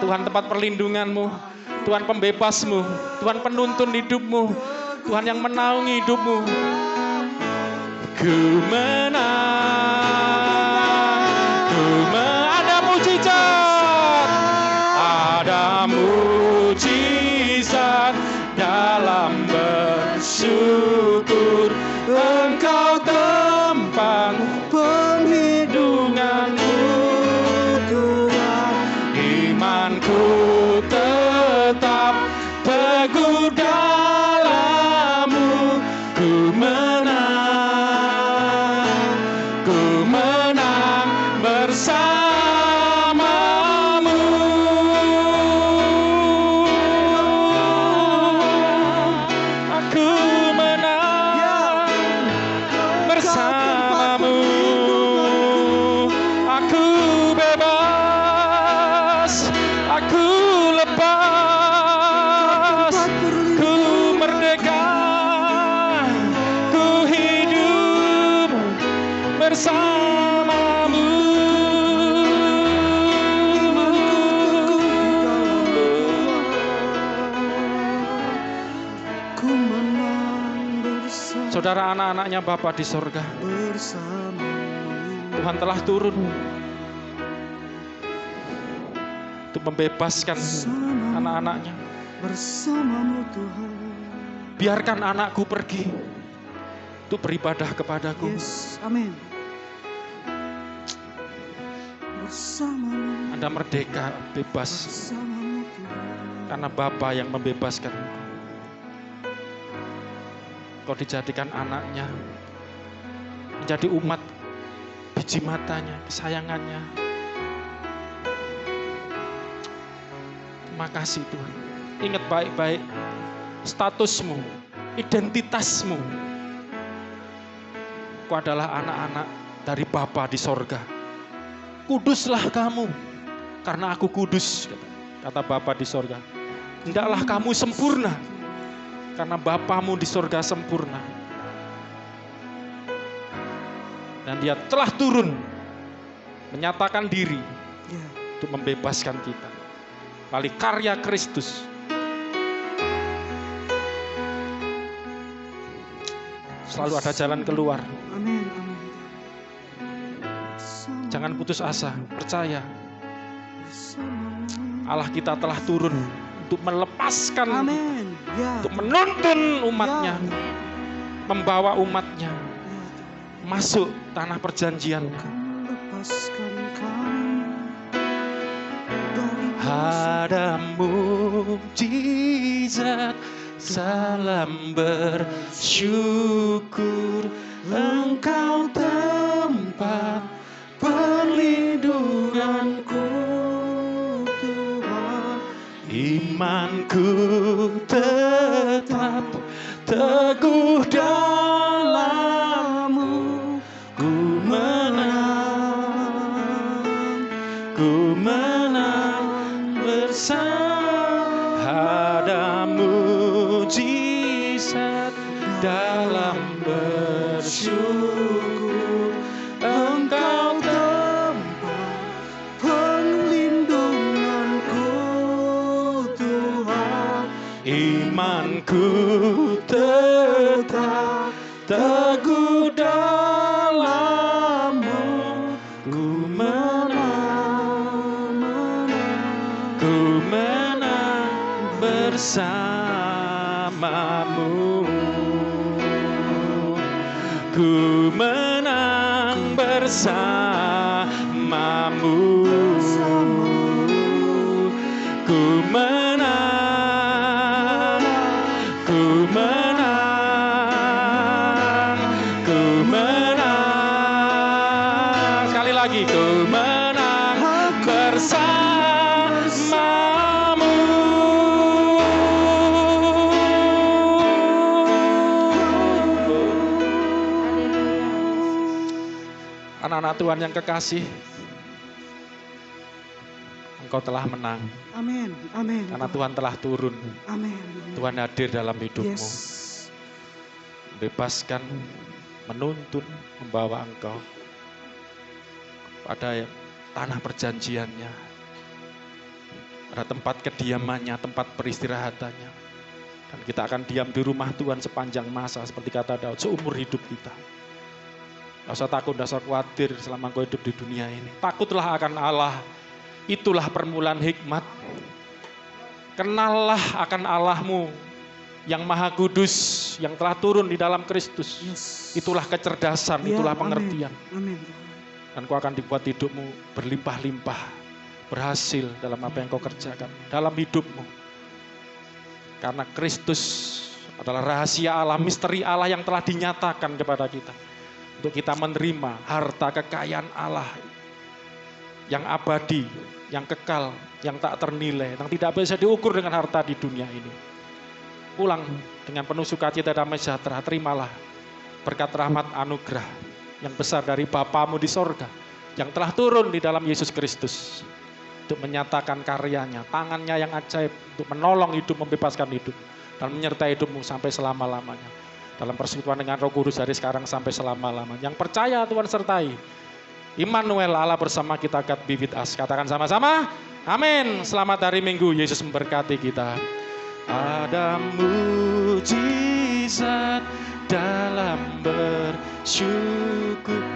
Tuhan tempat perlindunganmu, Tuhan pembebasmu, Tuhan penuntun hidupmu, Tuhan yang menaungi hidupmu. Ku menang, ada mujizat, ada mujizat dalam bersyukur, Engkau tempat perlindunganku. Tuhan, imanku tetap teguh dalam-Mu. Ku menang bersamamu. Aku menang bersamamu. Aku bebas, aku lepas, ku merdeka, ku hidup bersamamu. Ku menang bersama. Saudara, anak-anaknya Bapa di sorga, Tuhan telah turun untuk membebaskan anak-anaknya. Bersamamu Tuhan. Biarkan anakku pergi untuk beribadah kepadaku. Yes, amin. Bersamamu. Anda merdeka, bebas. Bersamamu Tuhan. Karena Bapa yang membebaskan. Kau dijadikan anaknya, menjadi umat biji matanya, kesayangannya. Terima kasih Tuhan. Ingat baik-baik statusmu, identitasmu. Kau adalah anak-anak dari Bapa di sorga. Kuduslah kamu, karena aku kudus, kata Bapa di sorga. Hendaklah kamu sempurna, karena Bapamu di sorga sempurna. Dan Dia telah turun, menyatakan diri untuk membebaskan kita. Melalui karya Kristus. Selalu ada jalan keluar. Amin. Jangan putus asa, percaya. Allah kita telah turun untuk melepaskan, Amin. Ya. untuk menuntun umatnya, membawa umatnya masuk tanah perjanjian. Lepaskan kami dari Ada mukjizat, salam bersyukur, Engkau tempat perlindunganku, Tuhan. imanku tetap teguh dalam-Mu, ku menang bersama. Ada mujizat dalam bersyukur, Engkau Tempat perlindunganku, Tuhan. imanku tetap teguh dalam-Mu, ku menang bersama-Mu, ku menang bersama-Mu, ku menang, ku menang, ku menang. Sekali lagi, ku menang bersama-Mu. Anak-anak Tuhan yang kekasih, Engkau telah menang. Amin. Karena Tuhan telah turun. Amin. Tuhan hadir dalam hidupmu. Yes. Bebaskan, menuntun, membawa engkau pada tanah perjanjiannya, pada tempat kediamannya, tempat peristirahatannya. Dan kita akan diam di rumah Tuhan sepanjang masa, seperti kata Daud, seumur hidup kita. Tidak usah takut, tidak usah khawatir selama engkau hidup di dunia ini. Takutlah akan Allah, itulah permulaan hikmat. Kenallah akan Allahmu yang maha kudus, yang telah turun di dalam Kristus. Yes. Itulah kecerdasan, Ya, itulah amin. pengertian. Amin. Dan kau akan dibuat hidupmu berlimpah-limpah, berhasil dalam apa yang kau kerjakan, dalam hidupmu. Karena Kristus adalah rahasia Allah, misteri Allah yang telah dinyatakan kepada kita. Untuk kita menerima harta kekayaan Allah yang abadi, yang kekal, yang tak ternilai, yang tidak bisa diukur dengan harta di dunia ini. Pulang dengan penuh sukacita dan damai sejahtera, terimalah berkat rahmat anugerah yang besar dari Bapamu di sorga, yang telah turun di dalam Yesus Kristus, untuk menyatakan karyanya, tangannya yang ajaib, untuk menolong hidup, membebaskan hidup, dan menyertai hidupmu sampai selama-lamanya. Dalam persekutuan dengan Roh Kudus dari sekarang sampai selama-lamanya. Yang percaya Tuhan sertai. Immanuel, Allah bersama kita, God be with us. Katakan sama-sama, amin. Selamat hari Minggu, Yesus memberkati kita. Ada mujizat dalam bersyukur.